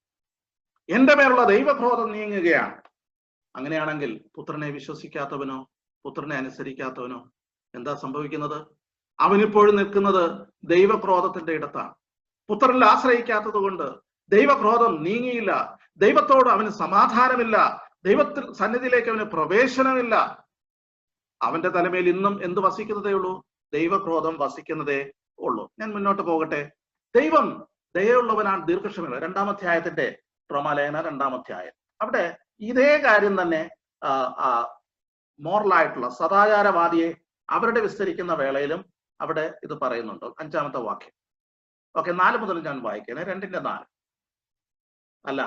എന്റെ മേലുള്ള ദൈവക്രോധം നീങ്ങുകയാണ്. അങ്ങനെയാണെങ്കിൽ പുത്രനെ വിശ്വസിക്കാത്തവനോ പുത്രനെ അനുസരിക്കാത്തവനോ എന്താ സംഭവിക്കുന്നത്? അവനിപ്പോഴും നിൽക്കുന്നത് ദൈവക്രോധത്തിന്റെ ഇടത്താണ്. പുത്രനിൽ ആശ്രയിക്കാത്തത് കൊണ്ട് ദൈവക്രോധം നീങ്ങിയില്ല. ദൈവത്തോട് അവന് സമാധാനമില്ല. ദൈവത്തിൽ സന്നിധിയിലേക്ക് അവന് പ്രവേശനമില്ല. അവന്റെ തലമേൽ ഇന്നും എന്ത് വസിക്കുന്നതേ ഉള്ളൂ? ദൈവക്രോധം വസിക്കുന്നതേ ഉള്ളൂ. ഞാൻ മുന്നോട്ട് പോകട്ടെ. ദൈവം ദയയുള്ളവനാണ്, ദീർഘക്ഷമയുള്ള. 2-ാം അധ്യായത്തിന്റെ റോമാലേഖന 2-ാം അധ്യായം, അവിടെ ഇതേ കാര്യം തന്നെ മോറലായിട്ടുള്ള സദാചാരവാദിയെ അവരുടെ വിസ്തരിക്കുന്ന വേളയിലും അവിടെ ഇത് പറയുന്നുണ്ട്. 5-ാമത്തെ വാക്യം. ഓക്കെ, 4 മുതൽ ഞാൻ വായിക്കുന്നത്. 2:4. അല്ല,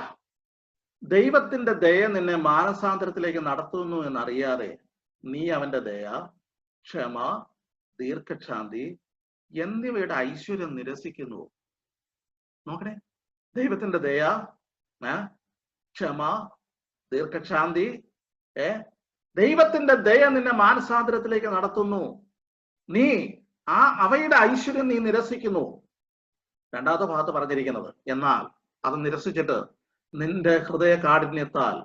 ദൈവത്തിന്റെ ദയ നിന്നെ മാനസാന്തരത്തിലേക്ക് നടത്തുന്നു എന്നറിയാതെ നീ അവന്റെ ദയ, ക്ഷമ, ദീർഘക്ഷാന്തി എന്നിവയുടെ ഐശ്വര്യം നിരസിക്കുന്നു. നോക്കണേ, ദൈവത്തിന്റെ ദയ, ക്ഷമ, ദീർഘക്ഷാന്തി, ദൈവത്തിന്റെ ദയ നിന്നെ മാനസാന്തരത്തിലേക്ക് നടത്തുന്നു. നീ അവയുടെ ഐശ്വര്യം നീ നിരസിക്കുന്നു. 2-ാമത്തെ ഭാഗത്ത് പറഞ്ഞിരിക്കുന്നത്, എന്നാൽ അത് നിരസിച്ചിട്ട് നിന്റെ ഹൃദയ കാഠിന്യത്താൽ,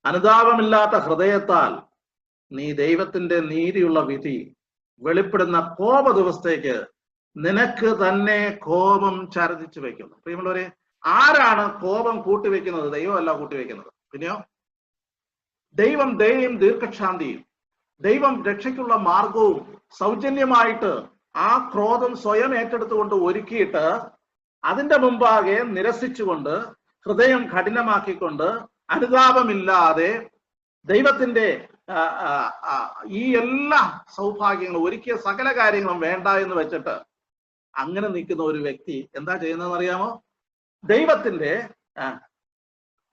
അനുതാപമില്ലാത്ത ഹൃദയത്താൽ നീ ദൈവത്തിന്റെ നീതിയുള്ള വിധി വെളിപ്പെടുന്ന കോപ ദിവസത്തേക്ക് നിനക്ക് തന്നെ കോപം ഛർദിച്ചു വെക്കുന്നു. പ്രിയമുള്ളവരെ, ആരാണ് കോപം കൂട്ടിവെക്കുന്നത്? ദൈവമല്ല കൂട്ടിവെക്കുന്നത്, പിന്നെയോ ദൈവം ദയയും ദീർഘക്ഷാന്തിയും, ദൈവം രക്ഷയ്ക്കുള്ള മാർഗവും സൗജന്യമായിട്ട് ആ ക്രോധം സ്വയം ഏറ്റെടുത്തുകൊണ്ട് ഒരുക്കിയിട്ട് അതിന്റെ മുമ്പാകെ നിരസിച്ചുകൊണ്ട് ഹൃദയം കഠിനമാക്കിക്കൊണ്ട് അനുതാപമില്ലാതെ ദൈവത്തിന്റെ ഈ എല്ലാ സൗഭാഗ്യങ്ങളും ഒരുക്കിയ സകല കാര്യങ്ങളും വേണ്ട എന്ന് വെച്ചിട്ട് അങ്ങനെ നിൽക്കുന്ന ഒരു വ്യക്തി എന്താ ചെയ്യുന്നതെന്ന് അറിയാമോ? ദൈവത്തിന്റെ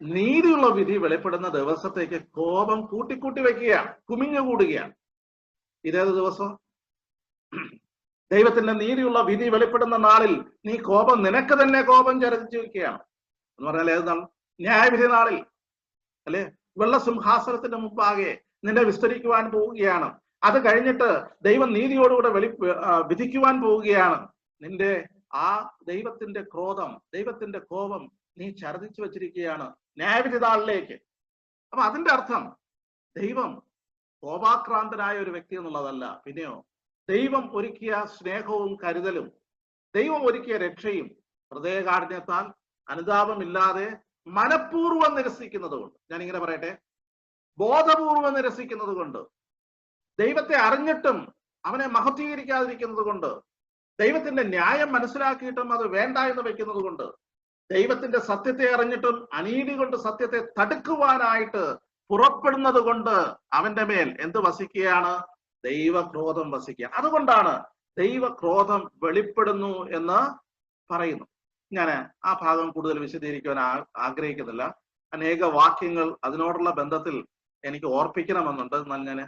നീതിയുള്ള വിധി വെളിപ്പെടുന്ന ദിവസത്തേക്ക് കോപം കൂട്ടിക്കൂട്ടി വെക്കുകയാണ്, കുമിഞ്ഞുകൂടുകയാണ്. ഇതേത് ദിവസം? ദൈവത്തിന്റെ നീതിയുള്ള വിധി വെളിപ്പെടുന്ന നാളിൽ നീ കോപം, നിനക്ക് തന്നെ കോപം ചരച്ചു വെക്കുകയാണ് എന്ന് പറഞ്ഞാൽ ഏത് നാൾ? ന്യായവിധി നാളിൽ അല്ലെ? വെള്ളസിംഹാസനത്തിന്റെ മുമ്പാകെ നിന്നെ വിസ്തരിക്കുവാൻ പോവുകയാണ്. അത് കഴിഞ്ഞിട്ട് ദൈവം നീതിയോടുകൂടെ വിധിക്കുവാൻ പോവുകയാണ്. നിന്റെ ആ ദൈവത്തിന്റെ ക്രോധം, ദൈവത്തിന്റെ കോപം നീ ഛർദിച്ചു വെച്ചിരിക്കുകയാണ് ന്യായവിധി നാളിലേക്ക്. അപ്പൊ അതിന്റെ അർത്ഥം ദൈവം കോപാക്രാന്തനായ ഒരു വ്യക്തി എന്നുള്ളതല്ല, പിന്നെയോ ദൈവം ഒരുക്കിയ സ്നേഹവും കരുതലും, ദൈവം ഒരുക്കിയ രക്ഷയും ഹൃദയകാഠിന്യത്താൽ അനുതാപമില്ലാതെ മനഃപൂർവ്വം നിരസിക്കുന്നത് കൊണ്ട്, ഞാൻ ഇങ്ങനെ പറയട്ടെ, ബോധപൂർവം നിരസിക്കുന്നത് കൊണ്ട്, ദൈവത്തെ അറിഞ്ഞിട്ടും അവനെ മഹത്വീകരിക്കാതിരിക്കുന്നത് കൊണ്ട്, ദൈവത്തിന്റെ ന്യായം മനസ്സിലാക്കിയിട്ടും അത് വേണ്ട എന്ന് വെക്കുന്നത് കൊണ്ട്, ദൈവത്തിന്റെ സത്യത്തെ അറിഞ്ഞിട്ടും അനീതി കൊണ്ട് സത്യത്തെ തടുക്കുവാനായിട്ട് പുറപ്പെടുന്നത് കൊണ്ട് അവന്റെ മേൽ എന്ത് വസിക്കുകയാണ്? ദൈവക്രോധം വസിക്കുക. അതുകൊണ്ടാണ് ദൈവക്രോധം വെളിപ്പെടുന്നു എന്ന് പറയുന്നു. ഞാൻ ആ ഭാഗം കൂടുതൽ വിശദീകരിക്കുവാൻ ആഗ്രഹിക്കുന്നില്ല. അനേക വാക്യങ്ങൾ അതിനോടുള്ള ബന്ധത്തിൽ എനിക്ക് ഓർപ്പിക്കണമെന്നുണ്ട്. എന്നാൽ ഞാൻ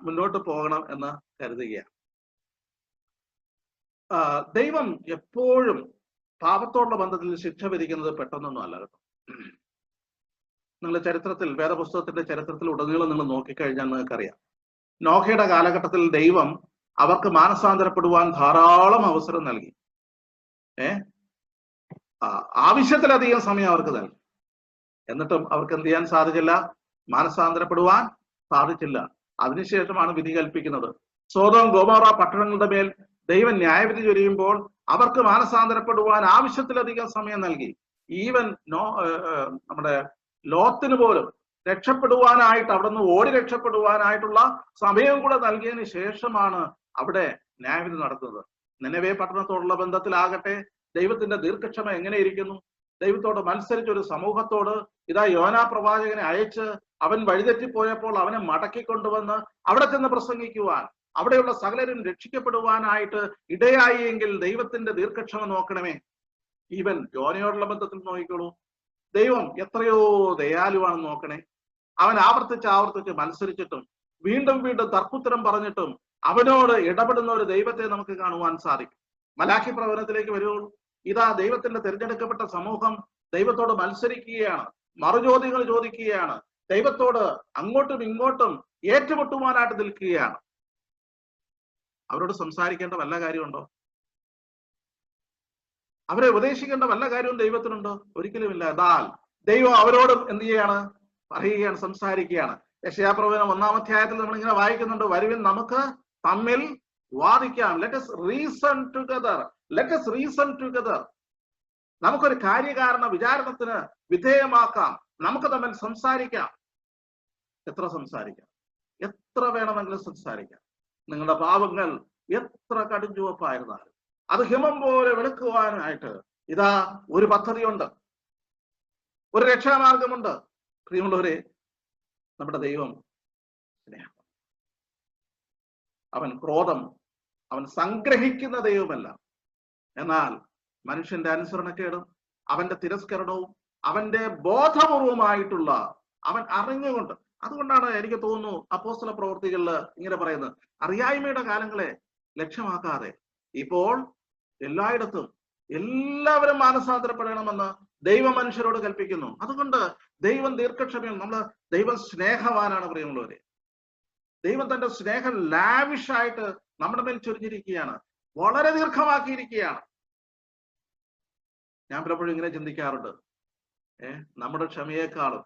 മുന്നോട്ട് പോകണം എന്ന് കരുതുകയാണ്. ദൈവം എപ്പോഴും പാപത്തോടുള്ള ബന്ധത്തിൽ ശിക്ഷ വിധിക്കുന്നത് പെട്ടെന്നൊന്നും അല്ല കേട്ടോ. നിങ്ങൾ ചരിത്രത്തിൽ, വേദപുസ്തകത്തിന്റെ ചരിത്രത്തിൽ ഉടനീളം നിങ്ങൾ നോക്കിക്കഴിഞ്ഞാൽ നിങ്ങൾക്കറിയാം, നോഹയുടെ കാലഘട്ടത്തിൽ ദൈവം അവർക്ക് മാനസാന്തരപ്പെടുവാൻ ധാരാളം അവസരം നൽകി. ആവശ്യത്തിലധികം സമയം അവർക്ക് നൽകി. എന്നിട്ടും അവർക്ക് എന്ത് ചെയ്യാൻ സാധിച്ചില്ല? മാനസാന്തരപ്പെടുവാൻ സാധിച്ചില്ല. അതിനുശേഷമാണ് വിധി കൽപ്പിക്കുന്നത്. സോദോം ഗൊമോറ പട്ടണങ്ങളുടെ മേൽ ദൈവം ന്യായവിധി ചൊരിയുമ്പോൾ അവർക്ക് മാനസാന്തരപ്പെടുവാൻ ആവശ്യത്തിലധികം സമയം നൽകി. ഈവൻ നമ്മുടെ ലോത്തിന് പോലും രക്ഷപ്പെടുവാനായിട്ട്, അവിടെ നിന്ന് ഓടി രക്ഷപ്പെടുവാനായിട്ടുള്ള സമയം കൂടെ നൽകിയതിന് ശേഷമാണ് അവിടെ ന്യായവിധി നടത്തുന്നത്. നിനവേ പട്ടണത്തോടുള്ള ബന്ധത്തിലാകട്ടെ ദൈവത്തിന്റെ ദീർഘക്ഷമ എങ്ങനെ ഇരിക്കുന്നു. ദൈവത്തോട് മത്സരിച്ച ഒരു സമൂഹത്തോട് ഇതാ യോനാ പ്രവാചകനെ അയച്ച് അവൻ വഴിതെറ്റിപ്പോയപ്പോൾ അവനെ മടക്കിക്കൊണ്ടുവന്ന് അവിടെ ചെന്ന് പ്രസംഗിക്കുവാൻ, അവിടെയുള്ള സകലരും രക്ഷിക്കപ്പെടുവാനായിട്ട് ഇടയായി എങ്കിൽ ദൈവത്തിന്റെ ദീർഘക്ഷമ നോക്കണമേ. ഈവൻ യോനയോടുള്ള ബന്ധത്തിൽ നോക്കിക്കോളൂ. ദൈവം എത്രയോ ദയാലുവാണെന്ന് നോക്കണേ. അവൻ ആവർത്തിച്ച് മത്സരിച്ചിട്ടും വീണ്ടും വീണ്ടും തർക്കുത്തരം പറഞ്ഞിട്ടും അവനോട് ഇടപെടുന്ന ഒരു ദൈവത്തെ നമുക്ക് കാണുവാൻ സാധിക്കും. മലാഖി പ്രവചനത്തിലേക്ക് വരുള്ളൂ. ഇതാ ദൈവത്തിന്റെ തിരഞ്ഞെടുക്കപ്പെട്ട സമൂഹം ദൈവത്തോട് മത്സരിക്കുകയാണ്, മറുചോദ്യങ്ങൾ ചോദിക്കുകയാണ്, ദൈവത്തോട് അങ്ങോട്ടും ഇങ്ങോട്ടും ഏറ്റുമുട്ടുവാനായിട്ട് നിൽക്കുകയാണ്. അവരോട് സംസാരിക്കേണ്ട വല്ല കാര്യമുണ്ടോ? അവരെ ഉപദേശിക്കേണ്ട വല്ല കാര്യവും ദൈവത്തിനുണ്ടോ? ഒരിക്കലുമില്ല. എന്നാൽ ദൈവം അവരോടും എന്ത് ചെയ്യാണ്? പറയുകയാണ്, സംസാരിക്കുകയാണ്. യെശയ്യാപ്രവചനം 1-ാം അധ്യായത്തിൽ നമ്മൾ ഇങ്ങനെ വായിക്കുന്നുണ്ട്, വരുവിൻ നമുക്ക് തമ്മിൽ വാദിക്കാം. Let us reason together. Let us reason together. നമുക്കൊരു കാര്യകാരണ വിചാരണത്തിന് വിധേയമാക്കാം. നമുക്ക് തമ്മിൽ സംസാരിക്കാം. എത്ര സംസാരിക്കാം? എത്ര വേണമെങ്കിലും സംസാരിക്കാം. നിങ്ങളുടെ പാപങ്ങൾ എത്ര കടുംചുവപ്പായിരുന്നാലും അത് ഹിമം പോലെ വെളുക്കുവാനായിട്ട് ഇതാ ഒരു പദ്ധതിയുണ്ട്, ഒരു രക്ഷാമാർഗമുണ്ട്. പ്രിയമുള്ളവരെ, നമ്മുടെ ദൈവം സ്നേഹം. അവൻ ക്രോധം, അവൻ സംഗ്രഹിക്കുന്ന ദൈവമല്ല. എന്നാൽ മനുഷ്യന്റെ അനുസരണക്കേടും അവന്റെ തിരസ്കരണവും അവന്റെ ബോധപൂർവമായിട്ടുള്ള, അവൻ അറിഞ്ഞുകൊണ്ട്, അതുകൊണ്ടാണ് എനിക്ക് തോന്നുന്നു അപ്പോസ്തല പ്രവൃത്തികളില് ഇങ്ങനെ പറയുന്നത്, അറിയായ്മയുടെ കാലങ്ങളെ ലക്ഷ്യമാക്കാതെ ഇപ്പോൾ എല്ലായിടത്തും എല്ലാവരും മാനസാന്തരപ്പെടണമെന്ന് ദൈവം മനുഷ്യരോട് കൽപ്പിക്കുന്നു. അതുകൊണ്ട് ദൈവം ദീർഘക്ഷമയും, ദൈവം സ്നേഹവാനാണ്. പ്രിയമുള്ളവരെ, ദൈവം തന്റെ സ്നേഹം ലാവിഷായിട്ട് നമ്മുടെ മേൽ ചൊരിഞ്ഞിരിക്കുകയാണ്, വളരെ ദീർഘമാക്കിയിരിക്കുകയാണ്. ഞാൻ പലപ്പോഴും ഇങ്ങനെ ചിന്തിക്കാറുണ്ട്, നമ്മുടെ ക്ഷമയേക്കാളും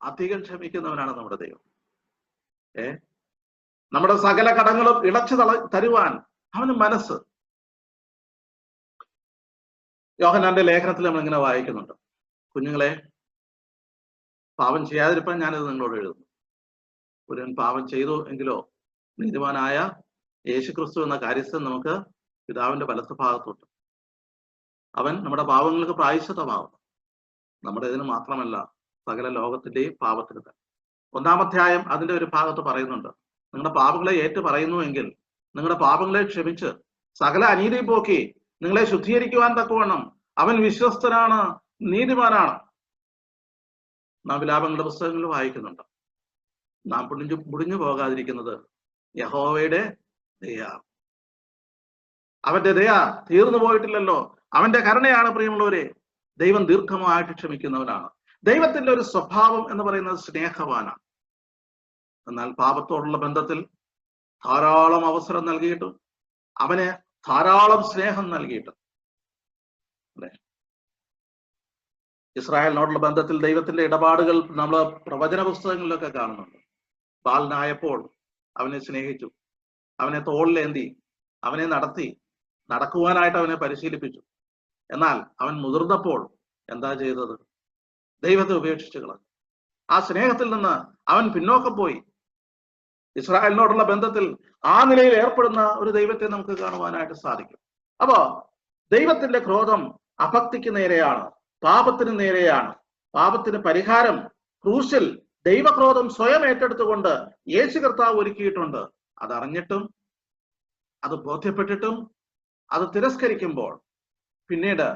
അധികം ക്ഷമിക്കുന്നവനാണ് നമ്മുടെ ദൈവം. നമ്മുടെ സകല കടങ്ങളും ഇളച്ചു തരുവാൻ അവന് മനസ്സ്. യോഹന്നാന്റെ ലേഖനത്തിൽ നമ്മൾ ഇങ്ങനെ വായിക്കുന്നുണ്ട്, കുഞ്ഞുങ്ങളെ, പാപം ചെയ്യാതിരിക്കാൻ ഞാനിത് നിങ്ങളോട് എഴുതുന്നു. ഒരുവൻ പാപം ചെയ്തു എങ്കിലോ നീതിമാനായ യേശുക്രിസ്തു എന്ന കാര്യസ്ഥൻ നമുക്ക് പിതാവിന്റെ വലത്ത് ഭാഗത്തുണ്ട്. അവൻ നമ്മുടെ പാപങ്ങൾക്ക് പ്രായശ്ചിത്തമാകുന്നു. നമ്മുടെ ഇതിന് മാത്രമല്ല, സകല ലോകത്തിന്റെയും പാപത്തിന് തന്നെ. 1-ാം അധ്യായം അതിന്റെ ഒരു ഭാഗത്ത് പറയുന്നുണ്ട്, നിങ്ങളുടെ പാപങ്ങളെ ഏറ്റു പറയുന്നു എങ്കിൽ നിങ്ങളുടെ പാപങ്ങളെ ക്ഷമിച്ച് സകല അനീതി പോക്കി നിങ്ങളെ ശുദ്ധീകരിക്കുവാൻ തക്കവണ്ണം അവൻ വിശ്വസ്തനാണ്, നീതിമാനാണ്. നാം വിലാപങ്ങളുടെ പുസ്തകങ്ങളിൽ വായിക്കുന്നുണ്ട്, നാം മുടിഞ്ഞു പോകാതിരിക്കുന്നത് യഹോവയുടെ ദയ. അവന്റെ ദയ തീർന്നു പോയിട്ടില്ലല്ലോ, അവന്റെ കരുണയാണ്. പ്രിയമുള്ളവരെ, ദൈവം ദീർഘമായിട്ട് ക്ഷമിക്കുന്നവനാണ്. ദൈവത്തിന്റെ ഒരു സ്വഭാവം എന്ന് പറയുന്നത് സ്നേഹവാനാണ്. എന്നാൽ പാപത്തോടുള്ള ബന്ധത്തിൽ ധാരാളം അവസരം നൽകിയിട്ടും അവന് ധാരാളം സ്നേഹം നൽകിയിട്ടും, അല്ലെ, ഇസ്രായേലിനോടുള്ള ബന്ധത്തിൽ ദൈവത്തിന്റെ ഇടപാടുകൾ നമ്മൾ പ്രവചന പുസ്തകങ്ങളിലൊക്കെ കാണുന്നുണ്ട്. ബാലനായപ്പോൾ അവനെ സ്നേഹിച്ചു, അവനെ തോളിലേന്തി, അവനെ നടക്കുവാനായിട്ട് അവനെ പരിശീലിപ്പിച്ചു. എന്നാൽ അവൻ മുതിർന്നപ്പോൾ എന്താ ചെയ്തത്? ദൈവത്തെ ഉപേക്ഷിച്ചു കളഞ്ഞു. ആ സ്നേഹത്തിൽ നിന്ന് അവൻ പിന്നോക്കം പോയി. ഇസ്രായേലിനോടുള്ള ബന്ധത്തിൽ ആ നിലയിൽ ഏർപ്പെടുന്ന ഒരു ദൈവത്തെ നമുക്ക് കാണുവാനായിട്ട് സാധിക്കും. അപ്പോ ദൈവത്തിന്റെ ക്രോധം അഭക്തിക്ക് നേരെയാണ്, പാപത്തിന് നേരെയാണ്. പാപത്തിന് പരിഹാരം ക്രൂശിൽ ദൈവക്രോധം സ്വയം ഏറ്റെടുത്തുകൊണ്ട് യേശു കർത്താവ് ഒരുക്കിയിട്ടുണ്ട്. അതറിഞ്ഞിട്ടും അത് ബോധ്യപ്പെട്ടിട്ടും അത് തിരസ്കരിക്കുമ്പോൾ പിന്നീട്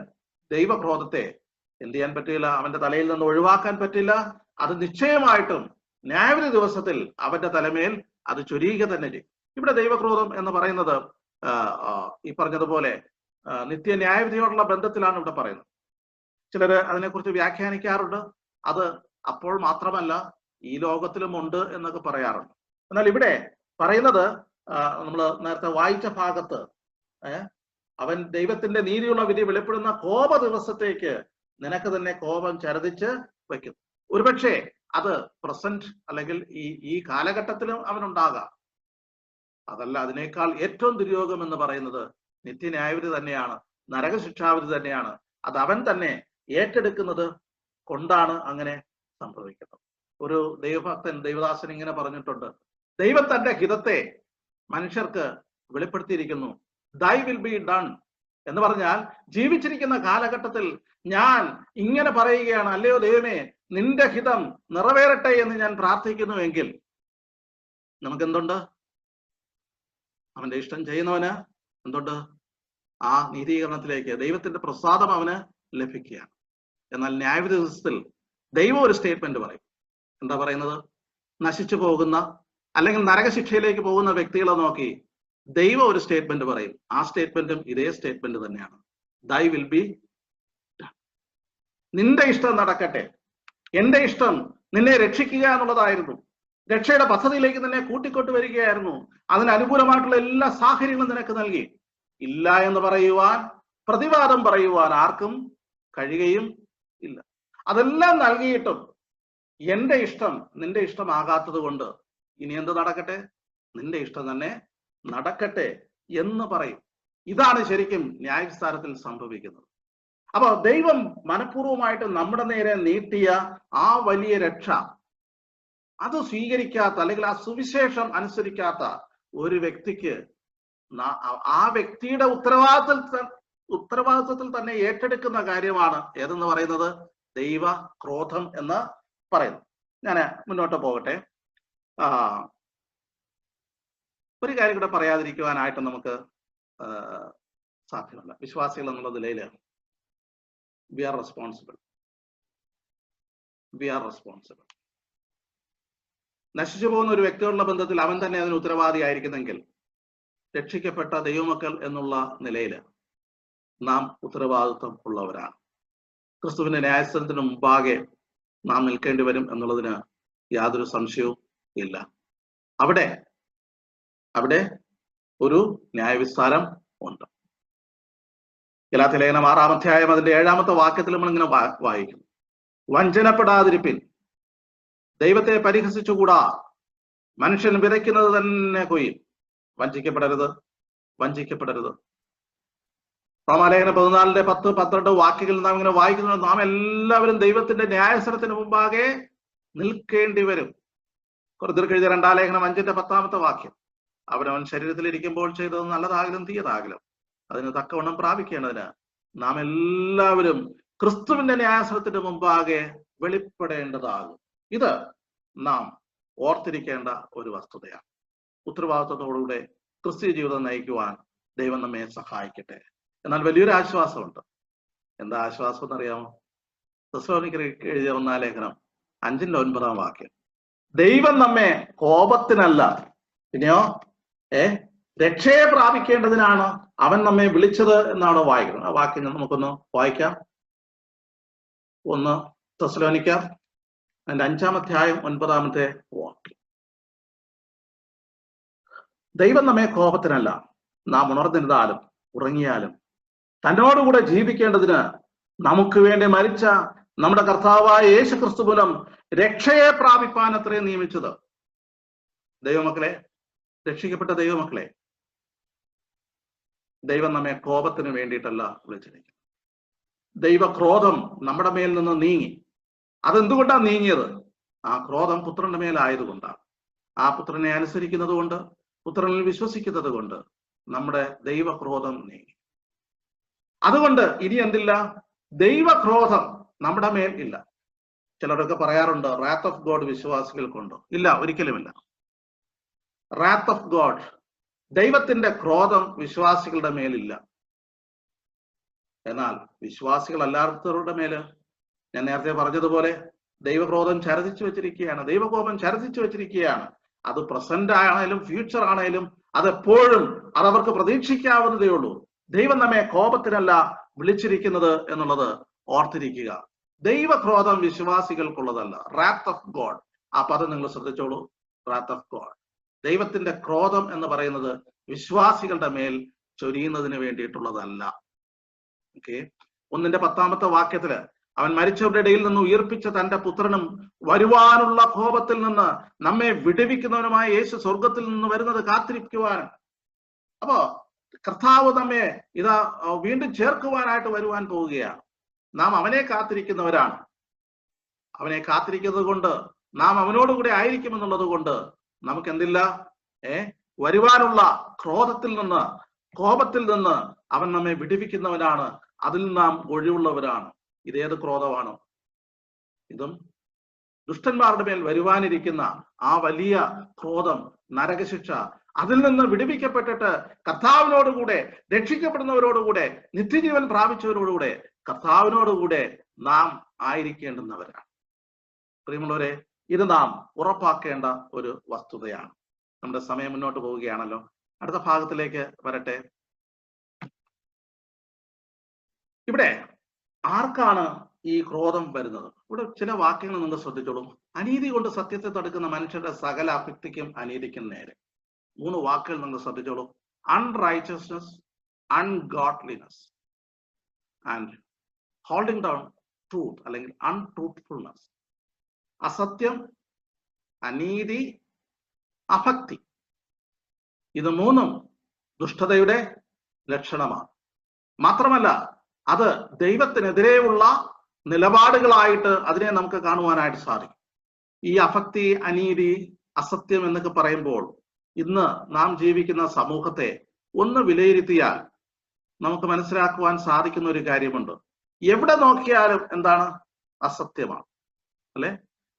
ദൈവക്രോധത്തെ എന്ത് ചെയ്യാൻ പറ്റില്ല, അവന്റെ തലയിൽ നിന്ന് ഒഴിവാക്കാൻ പറ്റില്ല. അത് നിശ്ചയമായിട്ടും ന്യായവിധി ദിവസത്തിൽ അവന്റെ തലമേൽ അത് ചൊരിയുക തന്നെ ചെയ്യും. ഇവിടെ ദൈവക്രോധം എന്ന് പറയുന്നത് ഈ പറഞ്ഞതുപോലെ നിത്യ ന്യായവിധിയോടുള്ള ബന്ധത്തിലാണ് ഇവിടെ പറയുന്നത്. ചിലര് അതിനെക്കുറിച്ച് വ്യാഖ്യാനിക്കാറുണ്ട്, അത് അപ്പോൾ മാത്രമല്ല ഈ ലോകത്തിലും ഉണ്ട് എന്നൊക്കെ പറയാറുണ്ട്. എന്നാൽ ഇവിടെ പറയുന്നത് നമ്മൾ നേരത്തെ വായിച്ച ഭാഗത്ത് അവൻ ദൈവത്തിന്റെ നീതിയുള്ള വിധി വെളിപ്പെടുന്ന കോപ ദിവസത്തേക്ക് നിനക്ക് തന്നെ കോപം ചരതിച്ച് വയ്ക്കും. ഒരുപക്ഷെ അത് പ്രസന്റ് അല്ലെങ്കിൽ ഈ കാലഘട്ടത്തിലും അവനുണ്ടാകാം. അതല്ല, അതിനേക്കാൾ ഏറ്റവും ദുര്യോഗം എന്ന് പറയുന്നത് നിത്യന്യായവിധി തന്നെയാണ്, നരകശിക്ഷാവിധി തന്നെയാണ്. അത് അവൻ തന്നെ ഏറ്റെടുക്കുന്നത് കൊണ്ടാണ് അങ്ങനെ സംഭവിക്കുന്നത്. ഒരു ദൈവഭക്തൻ, ദൈവദാസൻ ഇങ്ങനെ പറഞ്ഞിട്ടുണ്ട്, ദൈവം തന്റെ ഹിതത്തെ മനുഷ്യർക്ക് വെളിപ്പെടുത്തിയിരിക്കുന്നു. ദൈ വിൽ ബി ഡൺ എന്ന് പറഞ്ഞാൽ, ജീവിച്ചിരിക്കുന്ന കാലഘട്ടത്തിൽ ഞാൻ ഇങ്ങനെ പറയുകയാണ്, അല്ലയോ ദൈവമേ നിന്റെ ഹിതം നിറവേറട്ടെ എന്ന് ഞാൻ പ്രാർത്ഥിക്കുന്നുവെങ്കിൽ നമുക്കെന്തുണ്ട്? അവന്റെ ഇഷ്ടം ചെയ്യുന്നവന് എന്തുണ്ട്? ആ നീതീകരണത്തിലേക്ക് ദൈവത്തിന്റെ പ്രസാദം അവന് ലഭിക്കുകയാണ്. എന്നാൽ ന്യായവിധി ദിവസത്തിൽ ദൈവം ഒരു സ്റ്റേറ്റ്മെന്റ് പറയും. എന്താ പറയുന്നത്? നശിച്ചു പോകുന്ന അല്ലെങ്കിൽ നരകശിക്ഷയിലേക്ക് പോകുന്ന വ്യക്തികളെ നോക്കി ദൈവം ഒരു സ്റ്റേറ്റ്മെന്റ് പറയും. ആ സ്റ്റേറ്റ്മെന്റും ഇതേ സ്റ്റേറ്റ്മെന്റ് തന്നെയാണ്. ദൈ വിൽ ബി, നിന്റെ ഇഷ്ടം നടക്കട്ടെ. എന്റെ ഇഷ്ടം നിന്നെ രക്ഷിക്കുക എന്നുള്ളതായിരുന്നു. രക്ഷയുടെ പദ്ധതിയിലേക്ക് നിന്നെ കൂട്ടിക്കൊണ്ടു വരികയായിരുന്നു. അതിന് അനുകൂലമായിട്ടുള്ള എല്ലാ സാഹചര്യങ്ങളും നിനക്ക് നൽകി. ഇല്ല എന്ന് പറയുവാൻ, പ്രതിവാദം പറയുവാൻ ആർക്കും കഴിയുകയും ഇല്ല. അതെല്ലാം നൽകിയിട്ടും എന്റെ ഇഷ്ടം നിന്റെ ഇഷ്ടമാകാത്തത് കൊണ്ട് ഇനി എന്ത് നടക്കട്ടെ? നിന്റെ ഇഷ്ടം തന്നെ നടക്കട്ടെ എന്ന് പറയും. ഇതാണ് ശരിക്കും ന്യായവിസ്താരത്തിൽ സംഭവിക്കുന്നത്. അപ്പൊ ദൈവം മനഃപൂർവ്വമായിട്ട് നമ്മുടെ നേരെ നീട്ടിയ ആ വലിയ രക്ഷ, അത് സ്വീകരിക്കാത്ത അല്ലെങ്കിൽ ആ സുവിശേഷം അനുസരിക്കാത്ത ഒരു വ്യക്തിക്ക് ആ വ്യക്തിയുടെ ഉത്തരവാദിത്വത്തിൽ തന്നെ ഏറ്റെടുക്കുന്ന കാര്യമാണ് ഏതെന്ന് പറയുന്നത്? ദൈവ ക്രോധം എന്ന് പറയുന്നു. ഞാൻ മുന്നോട്ട് പോകട്ടെ. ഒരു കാര്യം കൂടെ പറയാതിരിക്കുവാനായിട്ട് നമുക്ക് സാധ്യമല്ല. വിശ്വാസികൾ എന്നുള്ള നിലയിൽ വി ആർ റെസ്പോൺസിബിൾ. നശിച്ചു പോകുന്ന ഒരു വ്യക്തിയോടുള്ള ബന്ധത്തിൽ അവൻ തന്നെ അതിന് ഉത്തരവാദിയായിരിക്കുന്നെങ്കിൽ, രക്ഷിക്കപ്പെട്ട ദൈവമക്കൾ എന്നുള്ള നിലയിൽ നാം ഉത്തരവാദിത്വം ഉള്ളവരാണ്. ക്രിസ്തുവിന്റെ ന്യായസ്ഥാനത്തിന് മുമ്പാകെ നാം നിൽക്കേണ്ടി വരും എന്നുള്ളതിന് യാതൊരു സംശയവും ഇല്ല. അവിടെ ഒരു ന്യായവിസ്താരം ഉണ്ട്. ഗലാത്യ ലേഖനം 6-ാം അധ്യായം അതിന്റെ 7-ാമത്തെ വാക്യത്തിൽ നമ്മളിങ്ങനെ വായിക്കുന്നു, വഞ്ചനപ്പെടാതിരിപ്പിൻ, ദൈവത്തെ പരിഹസിച്ചുകൂടാ, മനുഷ്യൻ വിതയ്ക്കുന്നത് തന്നെ കൊയ്യും. വഞ്ചിക്കപ്പെടരുത്. റോമാലേഖനം 14-10-12 വാക്യങ്ങളിൽ നാം ഇങ്ങനെ വായിക്കുന്നത്, നാം എല്ലാവരും ദൈവത്തിന്റെ ന്യായസ്ഥലത്തിന് മുമ്പാകെ നിൽക്കേണ്ടി വരും. കൊരിന്ത്യർക്കെഴുതിയ 2-ാം ലേഖനം 5-10 വാക്യം, അവനവൻ ശരീരത്തിലിരിക്കുമ്പോൾ ചെയ്തത് നല്ലതാകലും തീയതാകലും അതിന് തക്കവണ്ണം പ്രാപിക്കേണ്ടതിന് നാം എല്ലാവരും ക്രിസ്തുവിന്റെ ന്യായസ്ഥലത്തിന്റെ മുമ്പാകെ വെളിപ്പെടേണ്ടതാകും. ഇത് നാം ഓർത്തിരിക്കേണ്ട ഒരു വസ്തുതയാണ്. ഉത്തരവാദിത്വത്തോടുകൂടെ ക്രിസ്തീയ ജീവിതം നയിക്കുവാൻ ദൈവം നമ്മെ സഹായിക്കട്ടെ. എന്നാൽ വലിയൊരു ആശ്വാസമുണ്ട്. എന്താ ആശ്വാസം എന്നറിയാമോ? തെസ്സലോനിക്കർക്ക് എഴുതിയ 1-ാം ലേഖനം 5-9 വാക്യം, ദൈവം നമ്മെ കോപത്തിനല്ല പിന്നെയോ രക്ഷയെ പ്രാപിക്കേണ്ടതിനാണ് അവൻ നമ്മെ വിളിച്ചത് എന്നാണ് വായിക്കുന്നത്. ആ വാക്യം നമുക്കൊന്ന് വായിക്കാം. 1 തെസ്സലോനിക്കർ 5-ാം അധ്യായം 9-ാമത്തെ വാക്യം. ദൈവം നമ്മെ കോപത്തിനല്ല, നാം ഉണർന്നിരുന്നാലും ഉറങ്ങിയാലും തന്നോടുകൂടെ ജീവിക്കേണ്ടതിന് നമുക്ക് വേണ്ടി മരിച്ച നമ്മുടെ കർത്താവായ യേശു ക്രിസ്തു മൂലം രക്ഷയെ പ്രാപിപ്പാൻ അത്രയും നിയമിച്ചത്. ദൈവമക്കളെ, രക്ഷിക്കപ്പെട്ട ദൈവമക്കളെ, ദൈവം നമ്മെ കോപത്തിന് വേണ്ടിയിട്ടല്ല വിളിച്ചിരിക്കുന്നത്. ദൈവക്രോധം നമ്മുടെ മേൽ നിന്ന് നീങ്ങി. അതെന്തുകൊണ്ടാണ് നീങ്ങിയത്? ആ ക്രോധം പുത്രന്റെ മേലായതുകൊണ്ടാണ്. ആ പുത്രനെ അനുസരിക്കുന്നത് കൊണ്ട്, പുത്രനിൽ വിശ്വസിക്കുന്നത് കൊണ്ട് നമ്മുടെ ദൈവക്രോധം നീങ്ങി. അതുകൊണ്ട് ഇനി എന്തില്ല? ദൈവക്രോധം നമ്മുടെ മേൽ ഇല്ല. ചിലരൊക്കെ പറയാറുണ്ട്, റാത്ത് ഓഫ് ഗോഡ് വിശ്വാസികൾക്കുണ്ടോ? ഇല്ല, ഒരിക്കലുമില്ല. റാത്ത് ഓഫ് ഗോഡ്, ദൈവത്തിന്റെ ക്രോധം വിശ്വാസികളുടെ മേലില്ല. എന്നാൽ വിശ്വാസികളല്ലാത്തവരുടെ മേല് ഞാൻ നേരത്തെ പറഞ്ഞതുപോലെ ദൈവക്രോധം ചരതിച്ചു വെച്ചിരിക്കുകയാണ്, ദൈവകോപം ചരതിച്ചു വെച്ചിരിക്കുകയാണ്. അത് പ്രസന്റ് ആണേലും ഫ്യൂച്ചർ ആണേലും അതെപ്പോഴും അതവർക്ക് പ്രതീക്ഷിക്കാവുന്നതേ ഉള്ളൂ. ദൈവം നമ്മെ കോപത്തിനല്ല വിളിച്ചിരിക്കുന്നത് എന്നുള്ളത് ഓർത്തിരിക്കുക. ദൈവക്രോധം വിശ്വാസികൾക്കുള്ളതല്ല. റാത്ത് ഓഫ് ഗോഡ്, ആ പദം നിങ്ങൾ ശ്രദ്ധിച്ചോളൂ. റാത്ത് ഓഫ് ഗോഡ്, ദൈവത്തിന്റെ ക്രോധം എന്ന് പറയുന്നത് വിശ്വാസികളുടെ മേൽ ചൊരിയുന്നതിന് വേണ്ടിയിട്ടുള്ളതല്ല. ഓക്കെ, 1-ന്റെ 10-ാമത്തെ വാക്യത്തില് അവൻ മരിച്ചവരുടെ ഇടയിൽ നിന്ന് ഉയർപ്പിച്ച തന്റെ പുത്രനും വരുവാനുള്ള കോപത്തിൽ നിന്ന് നമ്മെ വിടുവിക്കുന്നവനുമായ യേശു സ്വർഗത്തിൽ നിന്ന് വരുന്നത് കാത്തിരിക്കുവാനും. അപ്പോ കർത്താവ് നമ്മെ ഇതാ വീണ്ടും ചേർക്കുവാനായിട്ട് വരുവാൻ പോവുകയാണ്. നാം അവനെ കാത്തിരിക്കുന്നവരാണ്. അവനെ കാത്തിരിക്കുന്നത് കൊണ്ട്, നാം അവനോടുകൂടെ ആയിരിക്കുമെന്നുള്ളത് കൊണ്ട് നമുക്ക് എന്തില്ല? വരുവാനുള്ള ക്രോധത്തിൽ നിന്ന്, കോപത്തിൽ നിന്ന് അവൻ നമ്മെ വിടുവിക്കുന്നവനാണ്. അതിൽ നാം ഒഴിവുള്ളവരാണ്. ഇതേത് ക്രോധമാണ്? ഇതും ദുഷ്ടന്മാരുടെ മേൽ വരുവാനിരിക്കുന്ന ആ വലിയ ക്രോധം, നരകശിക്ഷ. അതിൽ നിന്ന് വിടുവിക്കപ്പെട്ടിട്ട് കർത്താവിനോടുകൂടെ, രക്ഷിക്കപ്പെടുന്നവരോടുകൂടെ, നിത്യജീവൻ പ്രാപിച്ചവരോടുകൂടെ, കർത്താവിനോടുകൂടെ നാം ആയിരിക്കേണ്ടുന്നവരാണ്. പ്രിയമുള്ളവരെ, ഇത് നാം ഉറപ്പാക്കേണ്ട ഒരു വസ്തുതയാണ്. നമ്മുടെ സമയം മുന്നോട്ട് പോവുകയാണല്ലോ. അടുത്ത ഭാഗത്തിലേക്ക് വരട്ടെ. ഇവിടെ ആർക്കാണ് ഈ ക്രോധം വരുന്നത്? ഇവിടെ ചില വാക്യങ്ങൾ നിങ്ങൾ ശ്രദ്ധിച്ചോളൂ. അനീതി കൊണ്ട് സത്യത്തെ തടുക്കുന്ന മനുഷ്യരുടെ സകല അഭക്തിക്കും അനീതിക്കും നേരെ. 3 വാക്കുകൾ നിങ്ങൾ ശ്രദ്ധിച്ചോളൂ. Unrighteousness, ungodliness and holding down truth അല്ലെങ്കിൽ അൺട്രൂത്ത്ഫുൾനെസ്. അസത്യം, അനീതി, അഭക്തി. ഇത് 3 ദുഷ്ടതയുടെ ലക്ഷണമാണ്. മാത്രമല്ല, അത് ദൈവത്തിനെതിരെയുള്ള നിലപാടുകളായിട്ട് അതിനെ നമുക്ക് കാണുവാനായിട്ട് സാധിക്കും. ഈ അഭക്തി, അനീതി, അസത്യം എന്നൊക്കെ പറയുമ്പോൾ ഇന്ന് നാം ജീവിക്കുന്ന സമൂഹത്തെ ഒന്ന് വിലയിരുത്തിയാൽ നമുക്ക് മനസ്സിലാക്കുവാൻ സാധിക്കുന്ന ഒരു കാര്യമുണ്ട്. എവിടെ നോക്കിയാലും എന്താണ്? അസത്യമാണ്, അല്ലെ?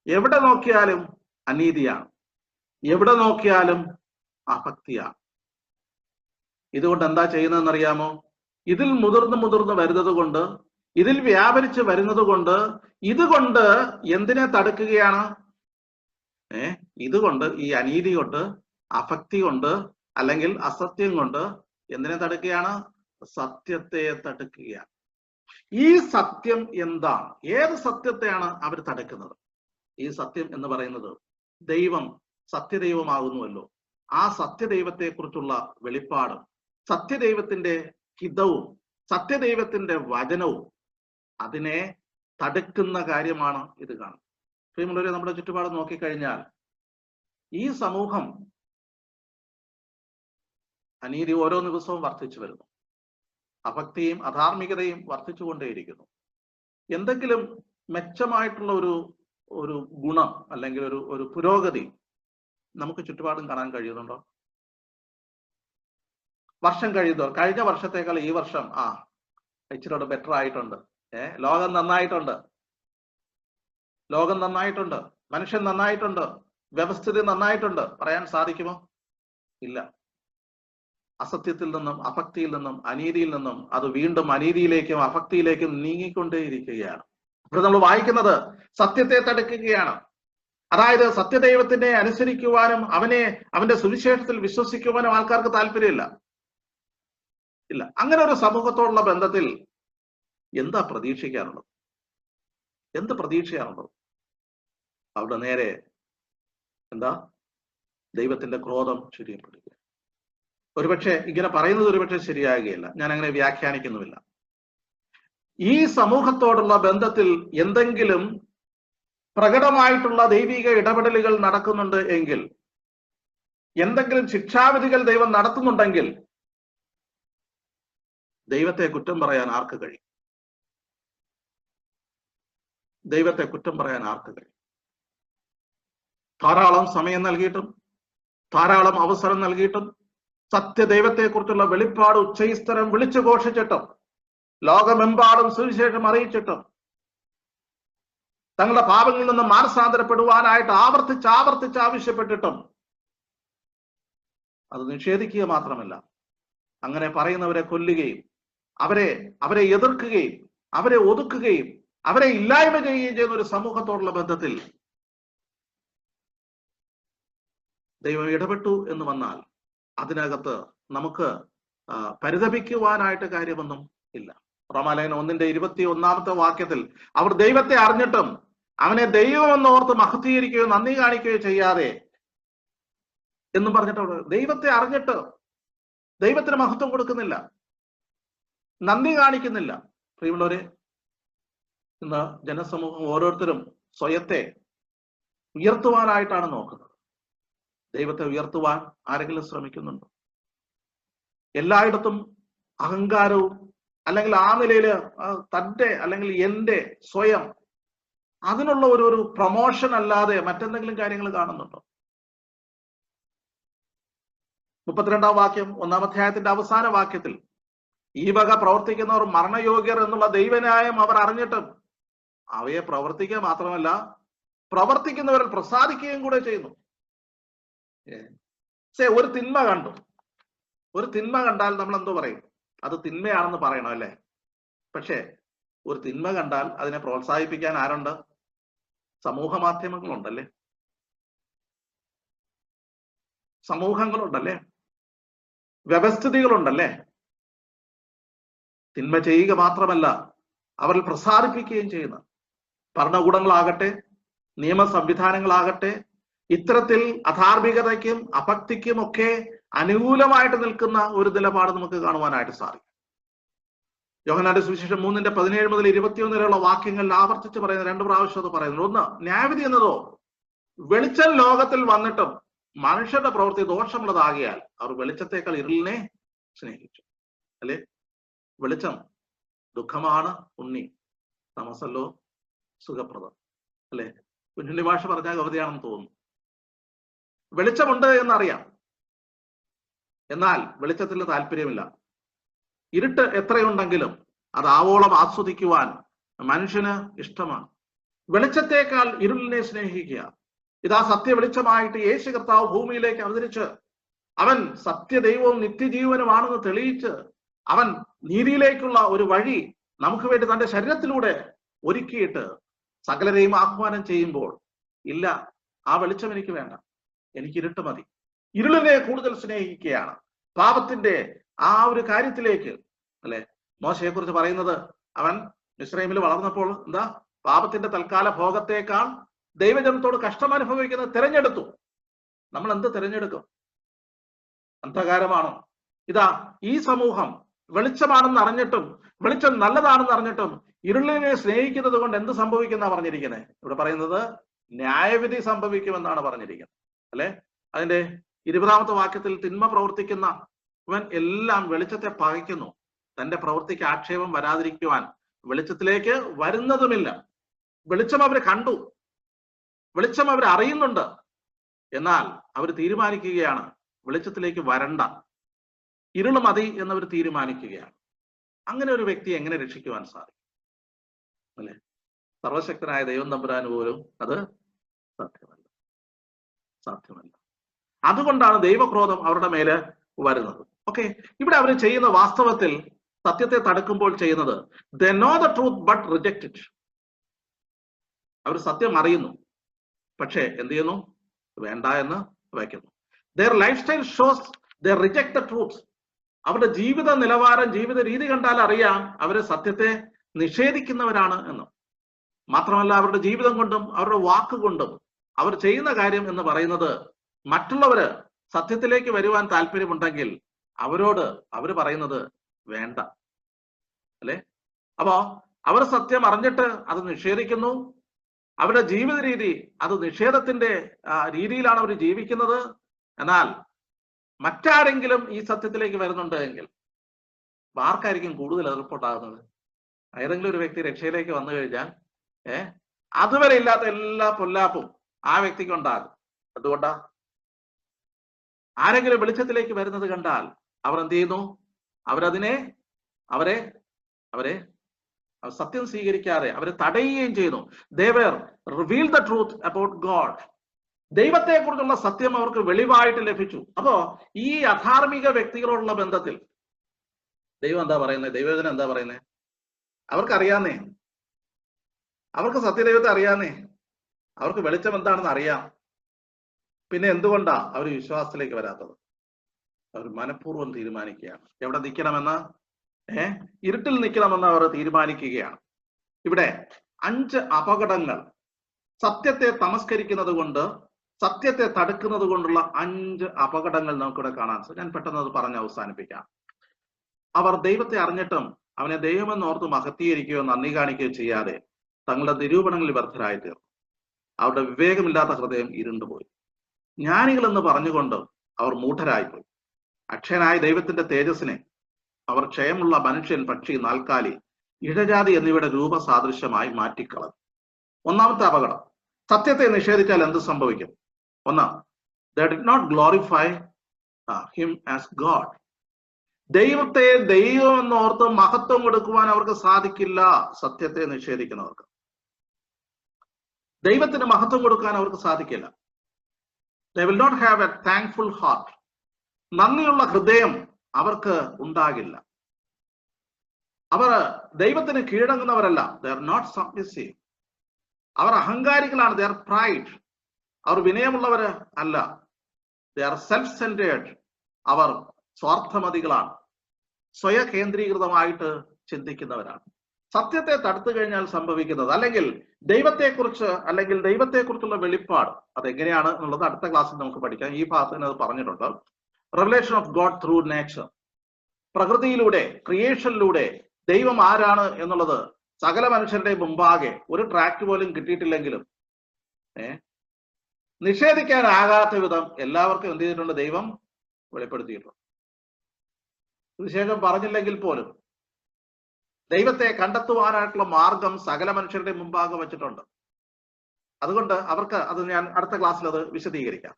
എവിടെ നോക്കിയാലും അനീതിയാണ്, എവിടെ നോക്കിയാലും അഭക്തിയാണ്. ഇതുകൊണ്ട് എന്താ ചെയ്യുന്നതെന്നറിയാമോ? ഇതിൽ മുതിർന്ന് വരുന്നത് കൊണ്ട്, ഇതിൽ വ്യാപരിച്ച് വരുന്നത് കൊണ്ട്, ഇതുകൊണ്ട് എന്തിനെ തടുക്കുകയാണ്? ഇതുകൊണ്ട്, ഈ അനീതി കൊണ്ട്, അഭക്തി കൊണ്ട്, അല്ലെങ്കിൽ അസത്യം കൊണ്ട് എന്തിനെ തടുക്കുകയാണ്? സത്യത്തെ തടുക്കുകയാണ്. ഈ സത്യം എന്താണ്? ഏത് സത്യത്തെയാണ് അവർ തടുക്കുന്നത്? ഈ സത്യം എന്ന് പറയുന്നത് ദൈവം സത്യദൈവമാകുന്നുവല്ലോ. ആ സത്യദൈവത്തെ കുറിച്ചുള്ള വെളിപ്പാടും, സത്യദൈവത്തിന്റെ ഹിതവും, സത്യദൈവത്തിന്റെ വചനവും അതിനെ തടുക്കുന്ന കാര്യമാണ് ഇത് കാണുന്നത്. പ്രിയമുള്ളവരെ, നമ്മുടെ ചുറ്റുപാട് നോക്കിക്കഴിഞ്ഞാൽ ഈ സമൂഹം അനീതി ഓരോ ദിവസവും വർദ്ധിച്ചു വരുന്നു. അഭക്തിയും അധാർമികതയും വർദ്ധിച്ചുകൊണ്ടേയിരിക്കുന്നു. എന്തെങ്കിലും മെച്ചമായിട്ടുള്ള ഒരു ഗുണം അല്ലെങ്കിൽ ഒരു പുരോഗതി നമുക്ക് ചുറ്റുപാടും കാണാൻ കഴിയുന്നുണ്ടോ? വർഷം കഴിയുന്നതോ കഴിഞ്ഞ വർഷത്തേക്കാൾ ഈ വർഷം ഇച്ചിരി ബെറ്റർ ആയിട്ടുണ്ട്. ലോകം നന്നായിട്ടുണ്ട്, മനുഷ്യൻ നന്നായിട്ടുണ്ട്, വ്യവസ്ഥിതി നന്നായിട്ടുണ്ട് പറയാൻ സാധിക്കുമോ? ഇല്ല. അസത്യത്തിൽ നിന്നും, അഭക്തിയിൽ നിന്നും, അനീതിയിൽ നിന്നും അത് വീണ്ടും അനീതിയിലേക്കും അഭക്തിയിലേക്കും നീങ്ങിക്കൊണ്ടേയിരിക്കുകയാണ്. ഇവിടെ നമ്മൾ വായിക്കുന്നത് സത്യത്തെ തടുക്കുകയാണ്. അതായത് സത്യദൈവത്തിനെ അനുസരിക്കുവാനും അവന്റെ സുവിശേഷത്തിൽ വിശ്വസിക്കുവാനും ആൾക്കാർക്ക് താല്പര്യമില്ല. അങ്ങനെ ഒരു സമൂഹത്തോടുള്ള ബന്ധത്തിൽ എന്താ പ്രതീക്ഷിക്കാനുള്ളത്? എന്ത് പ്രതീക്ഷയാണുള്ളത്? അവിടെ നേരെ എന്താ? ദൈവത്തിന്റെ ക്രോധം ചുരിയപ്പെടുക. ഒരുപക്ഷെ ഇങ്ങനെ പറയുന്നത് ഒരുപക്ഷെ ശരിയാകുകയില്ല, ഞാൻ അങ്ങനെ വ്യാഖ്യാനിക്കുന്നുമില്ല. ഈ സമൂഹത്തോടുള്ള ബന്ധത്തിൽ എന്തെങ്കിലും പ്രകടമായിട്ടുള്ള ദൈവിക ഇടപെടലുകൾ നടക്കുന്നുണ്ട് എങ്കിൽ, എന്തെങ്കിലും ശിക്ഷാവിധികൾ ദൈവം നടത്തുന്നുണ്ടെങ്കിൽ ദൈവത്തെ കുറ്റം പറയാൻ ആർക്ക് കഴിയും? ദൈവത്തെ കുറ്റം പറയാൻ ആർക്ക് കഴിയും? ധാരാളം സമയം നൽകിയിട്ടും, ധാരാളം അവസരം നൽകിയിട്ടും, സത്യദൈവത്തെക്കുറിച്ചുള്ള വെളിപ്പാട് ഉച്ചൈസ്തരം വിളിച്ചു ഘോഷിച്ചിട്ടും, ലോകമെമ്പാടും സുവിശേഷം അറിയിച്ചിട്ടും, തങ്ങളുടെ പാപങ്ങളിൽ നിന്ന് മാനസാന്തരപ്പെടുവാനായിട്ട് ആവർത്തിച്ച് ആവശ്യപ്പെട്ടിട്ടും അത് നിഷേധിക്കുക മാത്രമല്ല, അങ്ങനെ പറയുന്നവരെ കൊല്ലുകയും അവരെ എതിർക്കുകയും അവരെ ഒതുക്കുകയും അവരെ ഇല്ലായ്മ ചെയ്യുകയും ചെയ്യുന്ന ഒരു സമൂഹത്തോടുള്ള ബന്ധത്തിൽ ദൈവം ഇടപെട്ടു എന്ന് വന്നാൽ അതിനകത്ത് നമുക്ക് പരിതപിക്കുവാനായിട്ട് കാര്യമൊന്നും ഇല്ല. റോമാലേഖനം 1:21 വാക്യത്തിൽ അവർ ദൈവത്തെ അറിഞ്ഞിട്ടും അവനെ ദൈവമെന്നോർത്ത് മഹത്വീകരിക്കുകയോ നന്ദി കാണിക്കുകയോ ചെയ്യാതെ എന്നും പറഞ്ഞിട്ടുണ്ട്. ദൈവത്തെ അറിഞ്ഞിട്ട് ദൈവത്തിന് മഹത്വം കൊടുക്കുന്നില്ല, നന്ദി കാണിക്കുന്നില്ല. പ്രിയമുള്ളവരെ, ഇന്ന് ജനസമൂഹം ഓരോരുത്തരും സ്വയത്തെ ഉയർത്തുവാനായിട്ടാണ് നോക്കുന്നത്. ദൈവത്തെ ഉയർത്തുവാൻ ആരെങ്കിലും ശ്രമിക്കുന്നുണ്ടോ? എല്ലായിടത്തും അഹങ്കാരവും അല്ലെങ്കിൽ ആ നിലയില് തന്റെ അല്ലെങ്കിൽ എന്റെ സ്വയം അതിനുള്ള ഒരു പ്രൊമോഷൻ അല്ലാതെ മറ്റെന്തെങ്കിലും കാര്യങ്ങൾ കാണുന്നുണ്ടോ? 32-ാം വാക്യം 1-ാം അധ്യായത്തിന്റെ അവസാന വാക്യത്തിൽ ഈ വക പ്രവർത്തിക്കുന്നവർ മരണയോഗ്യർ എന്നുള്ള ദൈവന്യായം അവർ അറിഞ്ഞിട്ടും അവയെ പ്രവർത്തിക്കുക മാത്രമല്ല പ്രവർത്തിക്കുന്നവരിൽ പ്രസാദിക്കുകയും കൂടെ ചെയ്യുന്നു. ഒരു തിന്മ കണ്ടു, ഒരു തിന്മ കണ്ടാൽ നമ്മൾ എന്തോ പറയും? അത് തിന്മയാണെന്ന് പറയണം അല്ലേ? പക്ഷേ ഒരു തിന്മ കണ്ടാൽ അതിനെ പ്രോത്സാഹിപ്പിക്കാൻ ആരുണ്ട്? സമൂഹ മാധ്യമങ്ങളുണ്ടല്ലേ, സമൂഹങ്ങളുണ്ടല്ലേ, വ്യവസ്ഥിതികളുണ്ടല്ലേ. തിന്മ ചെയ്യുക മാത്രമല്ല അവരിൽ പ്രസാദിപ്പിക്കുകയും ചെയ്യുന്ന ഭരണകൂടങ്ങളാകട്ടെ നിയമ സംവിധാനങ്ങളാകട്ടെ ഇത്തരത്തിൽ അധാർമികതയ്ക്കും അഭക്തിക്കും ഒക്കെ അനുകൂലമായിട്ട് നിൽക്കുന്ന ഒരു നിലപാട് നമുക്ക് കാണുവാനായിട്ട് സാധിക്കും. യോഹന്നാന്റെ സുവിശേഷം 3:17 മുതൽ 21 വരെയുള്ള വാക്യങ്ങളിൽ ആവർത്തിച്ച് പറയുന്ന 2 പ്രാവശ്യം അത് പറയുന്നു. ഒന്ന്, ന്യായവിധി എന്നതോ വെളിച്ചം ലോകത്തിൽ വന്നിട്ടും മനുഷ്യരുടെ പ്രവൃത്തി ദോഷമുള്ളതാകിയാൽ അവർ വെളിച്ചത്തേക്കാൾ ഇരുളിനെ സ്നേഹിച്ചു. അല്ലെ? വെളിച്ചം ദുഃഖമാണ് ഉണ്ണി, തമസല്ലോ സുഖപ്രദം. അല്ലെ? കുഞ്ഞുണ്ണി ഭാഷ പറഞ്ഞാൽ വെറുതെയാണെന്ന് തോന്നുന്നു. വെളിച്ചമുണ്ട് എന്നറിയാം, എന്നാൽ വെളിച്ചത്തിൽ താല്പര്യമില്ല. ഇരുട്ട് എത്രയുണ്ടെങ്കിലും അത് ആവോളം ആസ്വദിക്കുവാൻ മനുഷ്യന് ഇഷ്ടമാണ്. വെളിച്ചത്തേക്കാൾ ഇരുളിനെ സ്നേഹിക്കുക. ഇതാ സത്യ വെളിച്ചമായിട്ട് യേശു കർത്താവ് ഭൂമിയിലേക്ക് അവതരിച്ച് അവൻ സത്യദൈവവും നിത്യജീവനുമാണെന്ന് തെളിയിച്ച് അവൻ നീതിയിലേക്കുള്ള ഒരു വഴി നമുക്ക് വേണ്ടി തന്റെ ശരീരത്തിലൂടെ ഒരുക്കിയിട്ട് സകലരെയും ആഹ്വാനം ചെയ്യുമ്പോൾ, ഇല്ല, ആ വെളിച്ചം എനിക്ക് വേണ്ട, എനിക്ക് ഇരുട്ട് മതി, ഇരുളിനെ കൂടുതൽ സ്നേഹിക്കുകയാണ്. പാപത്തിന്റെ ആ ഒരു കാര്യത്തിലേക്ക്, അല്ലെ? മോശയെ കുറിച്ച് പറയുന്നത്, അവൻ മിസ്രൈമിൽ വളർന്നപ്പോൾ എന്താ, പാപത്തിന്റെ തൽക്കാല ഭോഗത്തേക്കാൾ ദൈവജനത്തോട് കഷ്ടം അനുഭവിക്കുന്നത് തിരഞ്ഞെടുത്തു. നമ്മൾ എന്ത് തിരഞ്ഞെടുക്കും? അന്ധകാരമാണോ? ഇതാ ഈ സമൂഹം വെളിച്ചമാണെന്ന് അറിഞ്ഞിട്ടും, വെളിച്ചം നല്ലതാണെന്ന് അറിഞ്ഞിട്ടും ഇരുളിനെ സ്നേഹിക്കുന്നത് കൊണ്ട് എന്ത് സംഭവിക്കുന്ന പറഞ്ഞിരിക്കുന്നത്? ഇവിടെ പറയുന്നത് ന്യായവിധി സംഭവിക്കുമെന്നാണ് പറഞ്ഞിരിക്കുന്നത്. അല്ലെ? അതിന്റെ 20-ാമത്തെ വാക്യത്തിൽ തിന്മ പ്രവർത്തിക്കുന്ന ഇവൻ എല്ലാം വെളിച്ചത്തെ പകയ്ക്കുന്നു, തന്റെ പ്രവൃത്തിക്ക് ആക്ഷേപം വരാതിരിക്കുവാൻ വെളിച്ചത്തിലേക്ക് വരുന്നതുമില്ല. വെളിച്ചം അവർ കണ്ടു, വെളിച്ചം അവർ അറിയുന്നുണ്ട്, എന്നാൽ അവർ തീരുമാനിക്കുകയാണ് വെളിച്ചത്തിലേക്ക് വരണ്ട, ഇരുള് മതി എന്നവർ തീരുമാനിക്കുകയാണ്. അങ്ങനെ ഒരു വ്യക്തി എങ്ങനെ രക്ഷിക്കുവാൻ സാധിക്കും? അല്ലെ? സർവശക്തനായ ദൈവം തമ്പുരാന് പോലും അത് സാധ്യമല്ല. അതുകൊണ്ടാണ് ദൈവക്രോധം അവരുടെ മേല് വരുന്നത്. ഓക്കെ, ഇവിടെ അവർ ചെയ്യുന്ന വാസ്തവത്തിൽ സത്യത്തെ തടുക്കുമ്പോൾ ചെയ്യുന്നത്, they know the truth but reject it. അവർ സത്യം അറിയുന്നു, പക്ഷേ എന്ത് ചെയ്യുന്നു? വേണ്ട എന്ന് വയ്ക്കുന്നു. their lifestyle shows they reject the truth. അവരുടെ ജീവിത നിലവാരം, ജീവിത രീതി കണ്ടാൽ അറിയാം അവര് സത്യത്തെ നിഷേധിക്കുന്നവരാണ് എന്ന്. മാത്രമല്ല അവരുടെ ജീവിതം കൊണ്ടും അവരുടെ വാക്കുകൊണ്ടും അവർ ചെയ്യുന്ന കാര്യം എന്ന് പറയുന്നത്, മറ്റുള്ളവര് സത്യത്തിലേക്ക് വരുവാൻ താല്പര്യമുണ്ടെങ്കിൽ അവരോട് അവർ പറയുന്നത് വേണ്ട. അല്ലെ? അപ്പോ അവർ സത്യം അറിഞ്ഞിട്ട് അത് നിഷേധിക്കുന്നു. അവരുടെ ജീവിത രീതി അത് നിഷേധത്തിന്റെ രീതിയിലാണ് അവർ ജീവിക്കുന്നത്. എന്നാൽ മറ്റാരെങ്കിലും ഈ സത്യത്തിലേക്ക് വരുന്നുണ്ട് എങ്കിൽ ആർക്കായിരിക്കും കൂടുതൽ റിപ്പോർട്ടാകുന്നത്? ഏതെങ്കിലും ഒരു വ്യക്തി രക്ഷയിലേക്ക് വന്നു കഴിഞ്ഞാൽ അതുവരെ ഇല്ലാത്ത എല്ലാ പൊല്ലാപ്പും ആ വ്യക്തിക്ക് ഉണ്ടാകും. അതുകൊണ്ടാ ആരെങ്കിലും വെളിച്ചത്തിലേക്ക് വരുന്നത് കണ്ടാൽ അവർ എന്ത് ചെയ്യുന്നു? അവരെ സത്യം സ്വീകരിക്കാതെ അവരെ തടയുകയും ചെയ്യുന്നു. they were revealed the truth about God. ദൈവത്തെ കുറിച്ചുള്ള സത്യം അവർക്ക് വെളിവായിട്ട് ലഭിച്ചു. അപ്പോ ഈ അധാർമിക വ്യക്തികളോടുള്ള ബന്ധത്തിൽ ദൈവം എന്താ പറയുന്നത്? ദൈവജനം എന്താ പറയുന്നത്? അവർക്കറിയാന്നേ, അവർക്ക് സത്യദൈവത്തെ അറിയാന്നേ, അവർക്ക് വെളിച്ചം എന്താണെന്ന് അറിയാം. പിന്നെ എന്തുകൊണ്ടാ അവർ വിശ്വാസത്തിലേക്ക് വരാത്തത്? അവർ മനഃപൂർവ്വം തീരുമാനിക്കുകയാണ് എവിടെ നിൽക്കണമെന്ന്, ഇരുട്ടിൽ നിൽക്കണമെന്ന് അവർ തീരുമാനിക്കുകയാണ്. ഇവിടെ 5 അപകടങ്ങൾ സത്യത്തെ തമസ്കരിക്കുന്നത് കൊണ്ട്, സത്യത്തെ തടുക്കുന്നത് കൊണ്ടുള്ള 5 അപകടങ്ങൾ നമുക്കിവിടെ കാണാൻ സാധിക്കും. ഞാൻ പെട്ടെന്ന് അത് പറഞ്ഞ് അവസാനിപ്പിക്കാം. അവർ ദൈവത്തെ അറിഞ്ഞിട്ടും അവനെ ദൈവമെന്ന് ഓർത്ത് മഹത്വീകരിക്കുകയോ നന്ദി കാണിക്കുകയോ ചെയ്യാതെ തങ്ങളുടെ നിരൂപണങ്ങളിൽ വ്യർത്ഥരായി തീർന്നു. അവരുടെ വിവേകമില്ലാത്ത ഹൃദയം ഇരുണ്ടുപോയി. ജ്ഞാനികൾ എന്ന് പറഞ്ഞുകൊണ്ട് അവർ മൂഢരായിപ്പോയി. അക്ഷയനായ ദൈവത്തിന്റെ തേജസ്സിനെ അവർ ക്ഷയമുള്ള മനുഷ്യൻ, പക്ഷി, നാൽക്കാലി, ഇഴജാതി എന്നിവയുടെ രൂപസാദൃശ്യമായി മാറ്റിക്കളഞ്ഞു. ഒന്നാമത്തെ അപകടം, സത്യത്തെ നിഷേധിച്ചാൽ എന്ത് സംഭവിക്കും? ഒന്ന്, they did not glorify him as God. ദൈവത്തെ ദൈവം എന്നോർത്ത് മഹത്വം കൊടുക്കുവാൻ അവർക്ക് സാധിക്കില്ല. സത്യത്തെ നിഷേധിക്കുന്നവർക്ക് ദൈവത്തിന് മഹത്വം കൊടുക്കാൻ അവർക്ക് സാധിക്കില്ല. They will not have a thankful heart. നന്ദിയുള്ള ഹൃദയം അവർക്ക് ഉണ്ടാകില്ല. അവർ ദൈവത്തിന് കീഴടങ്ങുന്നവരല്ല. They are not submissive. Our അഹങ്കാരികളാണ്. They are pride. അവർ വിനയമുള്ളവര് അല്ല. They are self-centered. അവർ സ്വാർത്ഥമതികളാണ്. സ്വയകേന്ദ്രീകൃതമായിട്ട് ചിന്തിക്കുന്നവരാണ്. സത്യത്തെ തടുത്തു കഴിഞ്ഞാൽ സംഭവിക്കുന്നത്, അല്ലെങ്കിൽ ദൈവത്തെക്കുറിച്ചുള്ള വെളിപ്പാട് അതെങ്ങനെയാണ് എന്നുള്ളത് അടുത്ത ക്ലാസ്സിൽ നമുക്ക് പഠിക്കാം. ഈ ഭാഗത്തിന് അത് പറഞ്ഞിട്ടുണ്ട്. Revelation of God through nature. പ്രകൃതിയിലൂടെ, ക്രിയേഷനിലൂടെ ദൈവം ആരാണ് എന്നുള്ളത് സകല മനുഷ്യരുടെ മുമ്പാകെ ഒരു ട്രാക്ട് പോലും കിട്ടിയിട്ടില്ലെങ്കിലും നിഷേധിക്കാനാകാത്ത വിധം എല്ലാവർക്കും എന്ത് ചെയ്തിട്ടുണ്ട്? ദൈവം വെളിപ്പെടുത്തിയിട്ടുണ്ട്. സുവിശേഷം പറഞ്ഞില്ലെങ്കിൽ പോലും ദൈവത്തെ കണ്ടെത്തുവാനായിട്ടുള്ള മാർഗം സകല മനുഷ്യരുടെ മുമ്പാകെ വെച്ചിട്ടുണ്ട്. അതുകൊണ്ട് അവർക്ക് അത് ഞാൻ അടുത്ത ക്ലാസ്സിൽ അത് വിശദീകരിക്കാം.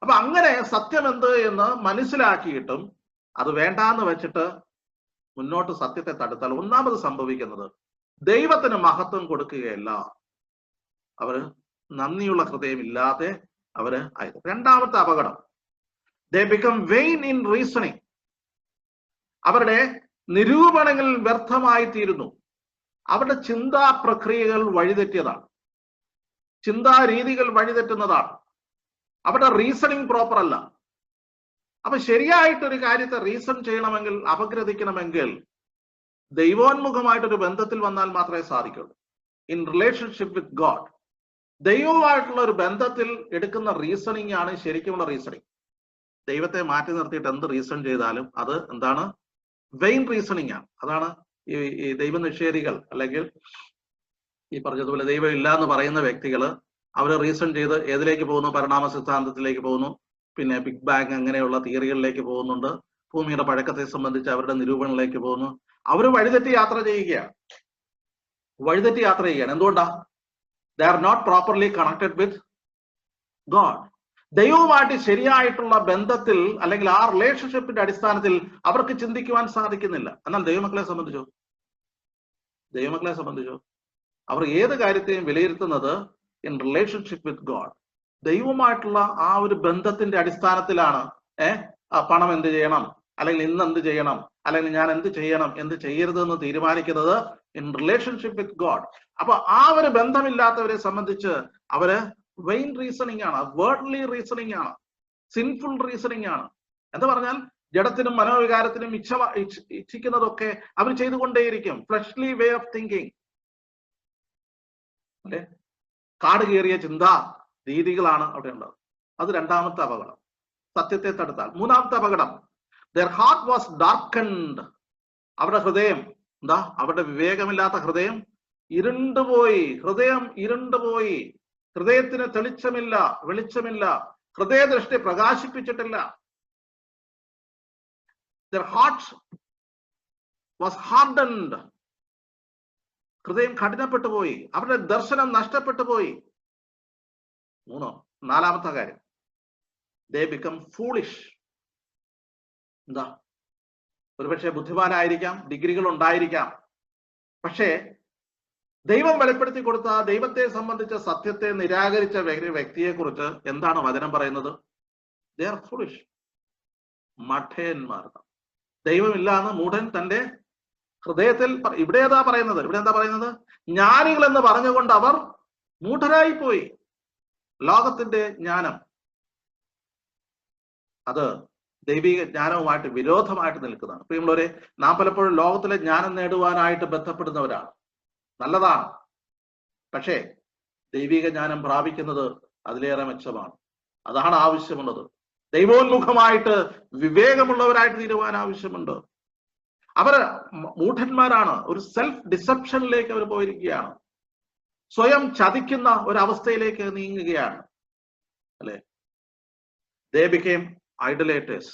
അപ്പൊ അങ്ങനെ സത്യം എന്ത് എന്ന് മനസ്സിലാക്കിയിട്ടും അത് വേണ്ടാന്ന് വെച്ചിട്ട് മുന്നോട്ട് സത്യത്തെ തടുത്താൽ ഒന്നാമത് സംഭവിക്കുന്നത് ദൈവത്തിന് മഹത്വം കൊടുക്കുകയല്ല, അവര് നന്ദിയുള്ള ഹൃദയം ഇല്ലാതെ അവര് ആയത്. രണ്ടാമത്തെ അപകടം, they become vain in reasoning. അവരുടെ നിരൂപണങ്ങൾ വ്യർത്ഥമായി തീരുന്നു. അവരുടെ ചിന്താ പ്രക്രിയകൾ വഴിതെറ്റിയതാണ്, ചിന്താരീതികൾ വഴിതെറ്റുന്നതാണ്. അവരുടെ റീസണിങ് പ്രോപ്പർ അല്ല. അപ്പൊ ശരിയായിട്ടൊരു കാര്യത്തെ റീസൺ ചെയ്യണമെങ്കിൽ, അപഗ്രഥിക്കണമെങ്കിൽ ദൈവോന്മുഖമായിട്ടൊരു ബന്ധത്തിൽ വന്നാൽ മാത്രമേ സാധിക്കുള്ളൂ. ഇൻ റിലേഷൻഷിപ്പ് വിത്ത് ഗോഡ്, ദൈവവുമായിട്ടുള്ള ഒരു ബന്ധത്തിൽ എടുക്കുന്ന റീസണിങ് ആണ് ശരിക്കുമുള്ള റീസണിങ്. ദൈവത്തെ മാറ്റി നിർത്തിയിട്ട് എന്ത് റീസൺ ചെയ്താലും അത് എന്താണ്? വെയിൻ റീസണിങ് ആണ്. അതാണ് ഈ ദൈവനിഷേധികൾ, അല്ലെങ്കിൽ ഈ പറഞ്ഞതുപോലെ ദൈവം ഇല്ല എന്ന് പറയുന്ന വ്യക്തികള് അവര് റീസൺ ചെയ്ത് ഏതിലേക്ക് പോകുന്നു? പരിണാമ സിദ്ധാന്തത്തിലേക്ക് പോകുന്നു, പിന്നെ ബിഗ് ബാങ് അങ്ങനെയുള്ള തിയറികളിലേക്ക് പോകുന്നുണ്ട്, ഭൂമിയുടെ പഴക്കത്തെ സംബന്ധിച്ച് അവരുടെ നിരൂപണങ്ങളിലേക്ക് പോകുന്നു. അവര് വഴിതെറ്റി യാത്ര ചെയ്യുകയാണ്. എന്തുകൊണ്ടാ? They are not properly connected with God. ദൈവവുമായിട്ട് ശരിയായിട്ടുള്ള ബന്ധത്തിൽ, അല്ലെങ്കിൽ ആ റിലേഷൻഷിപ്പിന്റെ അടിസ്ഥാനത്തിൽ അവർക്ക് ചിന്തിക്കുവാൻ സാധിക്കുന്നില്ല. എന്നാൽ ദൈവമക്കളെ സംബന്ധിച്ചോ അവർ ഏത് കാര്യത്തെയും വിലയിരുത്തുന്നത് ഇൻ റിലേഷൻഷിപ്പ് വിത്ത് ഗോഡ്. ദൈവവുമായിട്ടുള്ള ആ ഒരു ബന്ധത്തിന്റെ അടിസ്ഥാനത്തിലാണ് പണം എന്ത് ചെയ്യണം, അല്ലെങ്കിൽ ഇന്ന് എന്ത് ചെയ്യണം, അല്ലെങ്കിൽ ഞാൻ എന്ത് ചെയ്യണം, എന്ത് ചെയ്യരുത് എന്ന് തീരുമാനിക്കുന്നത് ഇൻ റിലേഷൻഷിപ്പ് വിത്ത് ഗോഡ്. അപ്പൊ ആ ഒരു ബന്ധമില്ലാത്തവരെ സംബന്ധിച്ച് അവര് വെയിൻ റീസണിങ് ആണ്, വേർഡ്ലി റീസണിങ് ആണ്, സിൻഫുൾ റീസണിങ് ആണ്. എന്ന് പറഞ്ഞാൽ ജഡത്തിനും മനോവികാരത്തിനും ഇച്ഛിക്കുന്നതൊക്കെ അവർ ചെയ്തുകൊണ്ടേയിരിക്കും. ഫ്ലഷ്ലി വേ ഓഫ് തിങ്കിങ്, അല്ലെ, കാട് കയറിയ ചിന്താ രീതികളാണ് അവിടെ ഉള്ളത്. അത് രണ്ടാമത്തെ അപകടം, സത്യത്തെ തടുത്താൽ. മൂന്നാമത്തെ അപകടം, their heart was darkened. അവരുടെ ഹൃദയം അവരുടെ വിവേകമില്ലാത്ത ഹൃദയം ഇരുണ്ടുപോയി. ഹൃദയത്തിന് വെളിച്ചമില്ല, ഹൃദയദൃഷ്ടി പ്രകാശിപ്പിച്ചിട്ടില്ല. their heart was hardened. ഹൃദയം കഠിനപ്പെട്ടു പോയി, അവരുടെ ദർശനം നഷ്ടപ്പെട്ടു പോയി. നാലാമത്തെ കാര്യം, they become foolish. ഒരുപക്ഷെ ബുദ്ധിമാനായിരിക്കാം, ഡിഗ്രികൾ ഉണ്ടായിരിക്കാം, പക്ഷേ ദൈവം വെളിപ്പെടുത്തി കൊടുത്ത ദൈവത്തെ സംബന്ധിച്ച സത്യത്തെ നിരാകരിച്ച വ്യക്തിയെ കുറിച്ച് എന്താണ് വചനം പറയുന്നത്? they are foolish. മഠയന്മാർ. ദൈവമില്ല എന്ന് മൂഢൻ തന്റെ ഹൃദയത്തിൽ. ഇവിടെ എന്താ പറയുന്നത്? ജ്ഞാനികൾ എന്ന് പറഞ്ഞുകൊണ്ട് അവർ മൂഢരായി പോയി. ലോകത്തിന്റെ ജ്ഞാനം അത് ദൈവിക ജ്ഞാനവുമായിട്ട് വിരോധമായിട്ട് നിൽക്കുന്നതാണ്. പ്രിയമുള്ളവരെ, നാം പലപ്പോഴും ലോകത്തിലെ ജ്ഞാനം നേടുവാനായിട്ട് ബന്ധപ്പെടുന്നവരാണ്. നല്ലതാണ്, പക്ഷേ ദൈവിക ജ്ഞാനം പ്രാപിക്കുന്നത് അതിലേറെ മെച്ചമാണ്. അതാണ് ആവശ്യമുള്ളത്. ദൈവോന്മുഖമായിട്ട് വിവേകമുള്ളവരായിട്ട് തീരുവാൻ ആവശ്യമുണ്ട്. അവർ മൂഢന്മാരാണ്. ഒരു സെൽഫ് ഡിസെപ്ഷനിലേക്ക് അവർ പോയിരിക്കുകയാണ്. സ്വയം ചതിക്കുന്ന ഒരവസ്ഥയിലേക്ക് നീങ്ങുകയാണ്, അല്ലെ? They became idolaters.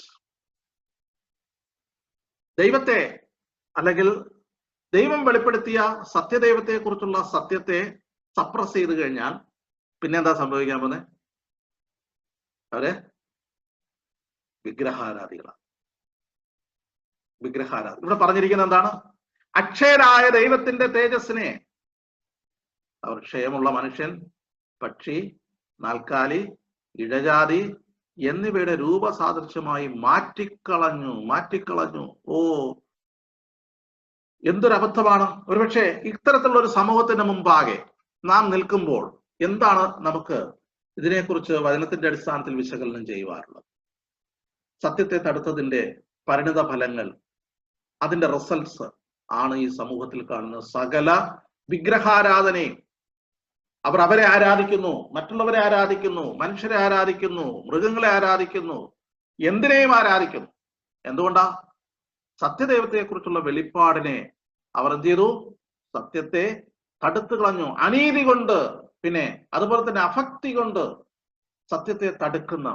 ദൈവത്തെ അല്ലെങ്കിൽ ദൈവം വെളിപ്പെടുത്തിയ സത്യദൈവത്തെ കുറിച്ചുള്ള സത്യത്തെ സപ്രസ് ചെയ്ത് കഴിഞ്ഞാൽ പിന്നെ എന്താ സംഭവിക്കാൻ പോകുന്നത്? അവര് വിഗ്രഹാരാധികളാണ്. ഇവിടെ പറഞ്ഞിരിക്കുന്നത് എന്താണ്? അക്ഷയരായ ദൈവത്തിന്റെ തേജസ്സിനെ അവർ ക്ഷയമുള്ള മനുഷ്യൻ, പക്ഷി, നാൽക്കാലി, ഇഴജാതി എന്നിവയുടെ രൂപസാദൃശ്യമായി മാറ്റിക്കളഞ്ഞു. ഓ, എന്തൊരു അബദ്ധമാണ്! ഒരുപക്ഷെ ഇത്തരത്തിലുള്ള ഒരു സമൂഹത്തിന്റെ മുമ്പാകെ നാം നിൽക്കുമ്പോൾ എന്താണ് നമുക്ക് ഇതിനെക്കുറിച്ച് വചനത്തിന്റെ അടിസ്ഥാനത്തിൽ വിശകലനം ചെയ്യുവാറുള്ളത്? സത്യത്തെ തടുത്തതിന്റെ പരിണിത ഫലങ്ങൾ, അതിന്റെ റിസൾട്ട്സ് ആണ് ഈ സമൂഹത്തിൽ കാണുന്ന സകല വിഗ്രഹാരാധനയും. അവർ അവരെ ആരാധിക്കുന്നു, മറ്റുള്ളവരെ ആരാധിക്കുന്നു, മനുഷ്യരെ ആരാധിക്കുന്നു, മൃഗങ്ങളെ ആരാധിക്കുന്നു, എന്തിനേയും ആരാധിക്കുന്നു. എന്തുകൊണ്ടാ? സത്യദൈവത്തെ കുറിച്ചുള്ള വെളിപ്പാടിനെ അവർ എന്ത് ചെയ്തു? സത്യത്തെ തടുത്തു കളഞ്ഞു. അനീതി കൊണ്ട്, പിന്നെ അതുപോലെ തന്നെ അഭക്തി കൊണ്ട് സത്യത്തെ തടുക്കുന്ന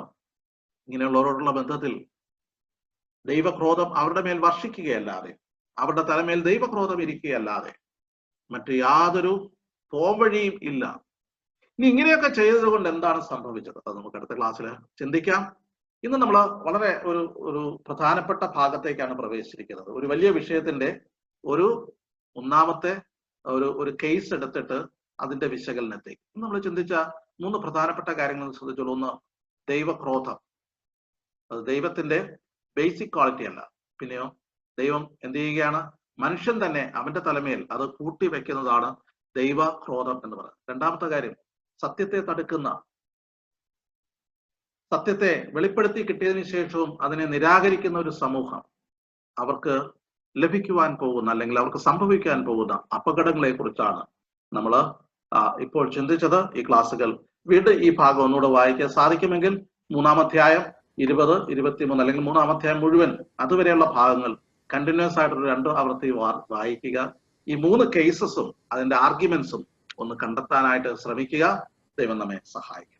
ഇങ്ങനെയുള്ളവരോടുള്ള ബന്ധത്തിൽ ദൈവക്രോധം അവരുടെ മേൽ വർഷിക്കുകയല്ലാതെ, അവരുടെ തലമേൽ ദൈവക്രോധം ഇരിക്കുകയല്ലാതെ മറ്റു യാതൊരു പോംവഴിയും ഇല്ല. ഇനി ഇങ്ങനെയൊക്കെ ചെയ്തത് കൊണ്ട് എന്താണ് സംഭവിച്ചത്? അത് നമുക്ക് അടുത്ത ക്ലാസ്സിൽ ചിന്തിക്കാം. ഇന്ന് നമ്മൾ വളരെ ഒരു പ്രധാനപ്പെട്ട ഭാഗത്തേക്കാണ് പ്രവേശിച്ചിരിക്കുന്നത്. ഒരു വലിയ വിഷയത്തിന്റെ ഒന്നാമത്തെ ഒരു കേസ് എടുത്തിട്ട് അതിന്റെ വിശകലനത്തേക്ക് നമ്മൾ ചിന്തിച്ച 3 പ്രധാനപ്പെട്ട കാര്യങ്ങൾ ശ്രദ്ധിച്ചോളൂ. ഒന്ന്, ദൈവക്രോധം. അത് ദൈവത്തിന്റെ ബേസിക് ക്വാളിറ്റി അല്ല. പിന്നെയോ, ദൈവം എന്ത് ചെയ്യുകയാണ്? മനുഷ്യൻ തന്നെ അവന്റെ തലമേൽ അത് കൂട്ടി വെക്കുന്നതാണ് ദൈവക്രോധം എന്ന് പറയുന്നത്. രണ്ടാമത്തെ കാര്യം, സത്യത്തെ തടുക്കുന്ന, സത്യത്തെ വെളിപ്പെടുത്തി കിട്ടിയതിനു ശേഷവും അതിനെ നിരാകരിക്കുന്ന ഒരു സമൂഹം, അവർക്ക് ലഭിക്കുവാൻ പോകുന്ന അല്ലെങ്കിൽ അവർക്ക് സംഭവിക്കാൻ പോകുന്ന അപകടങ്ങളെ കുറിച്ചാണ് നമ്മൾ ഇപ്പോൾ ചിന്തിച്ചത്. ഈ ക്ലാസ്സുകൾ വീണ്ടും ഈ ഭാഗം ഒന്നുകൂടെ വായിക്കാൻ സാധിക്കുമെങ്കിൽ 3-ാം അധ്യായം 20, 23 അല്ലെങ്കിൽ 3-ാം അധ്യായം മുഴുവൻ അതുവരെയുള്ള ഭാഗങ്ങൾ കണ്ടിന്യൂസ് ആയിട്ടൊരു 2 ആവർത്തി വായിക്കുക. ഈ 3 കേസസും അതിന്റെ ആർഗ്യുമെന്റ്സും ഒന്ന് കണ്ടെത്താനായിട്ട് ശ്രമിക്കുക. ദൈവം നമ്മെ സഹായിക്കും.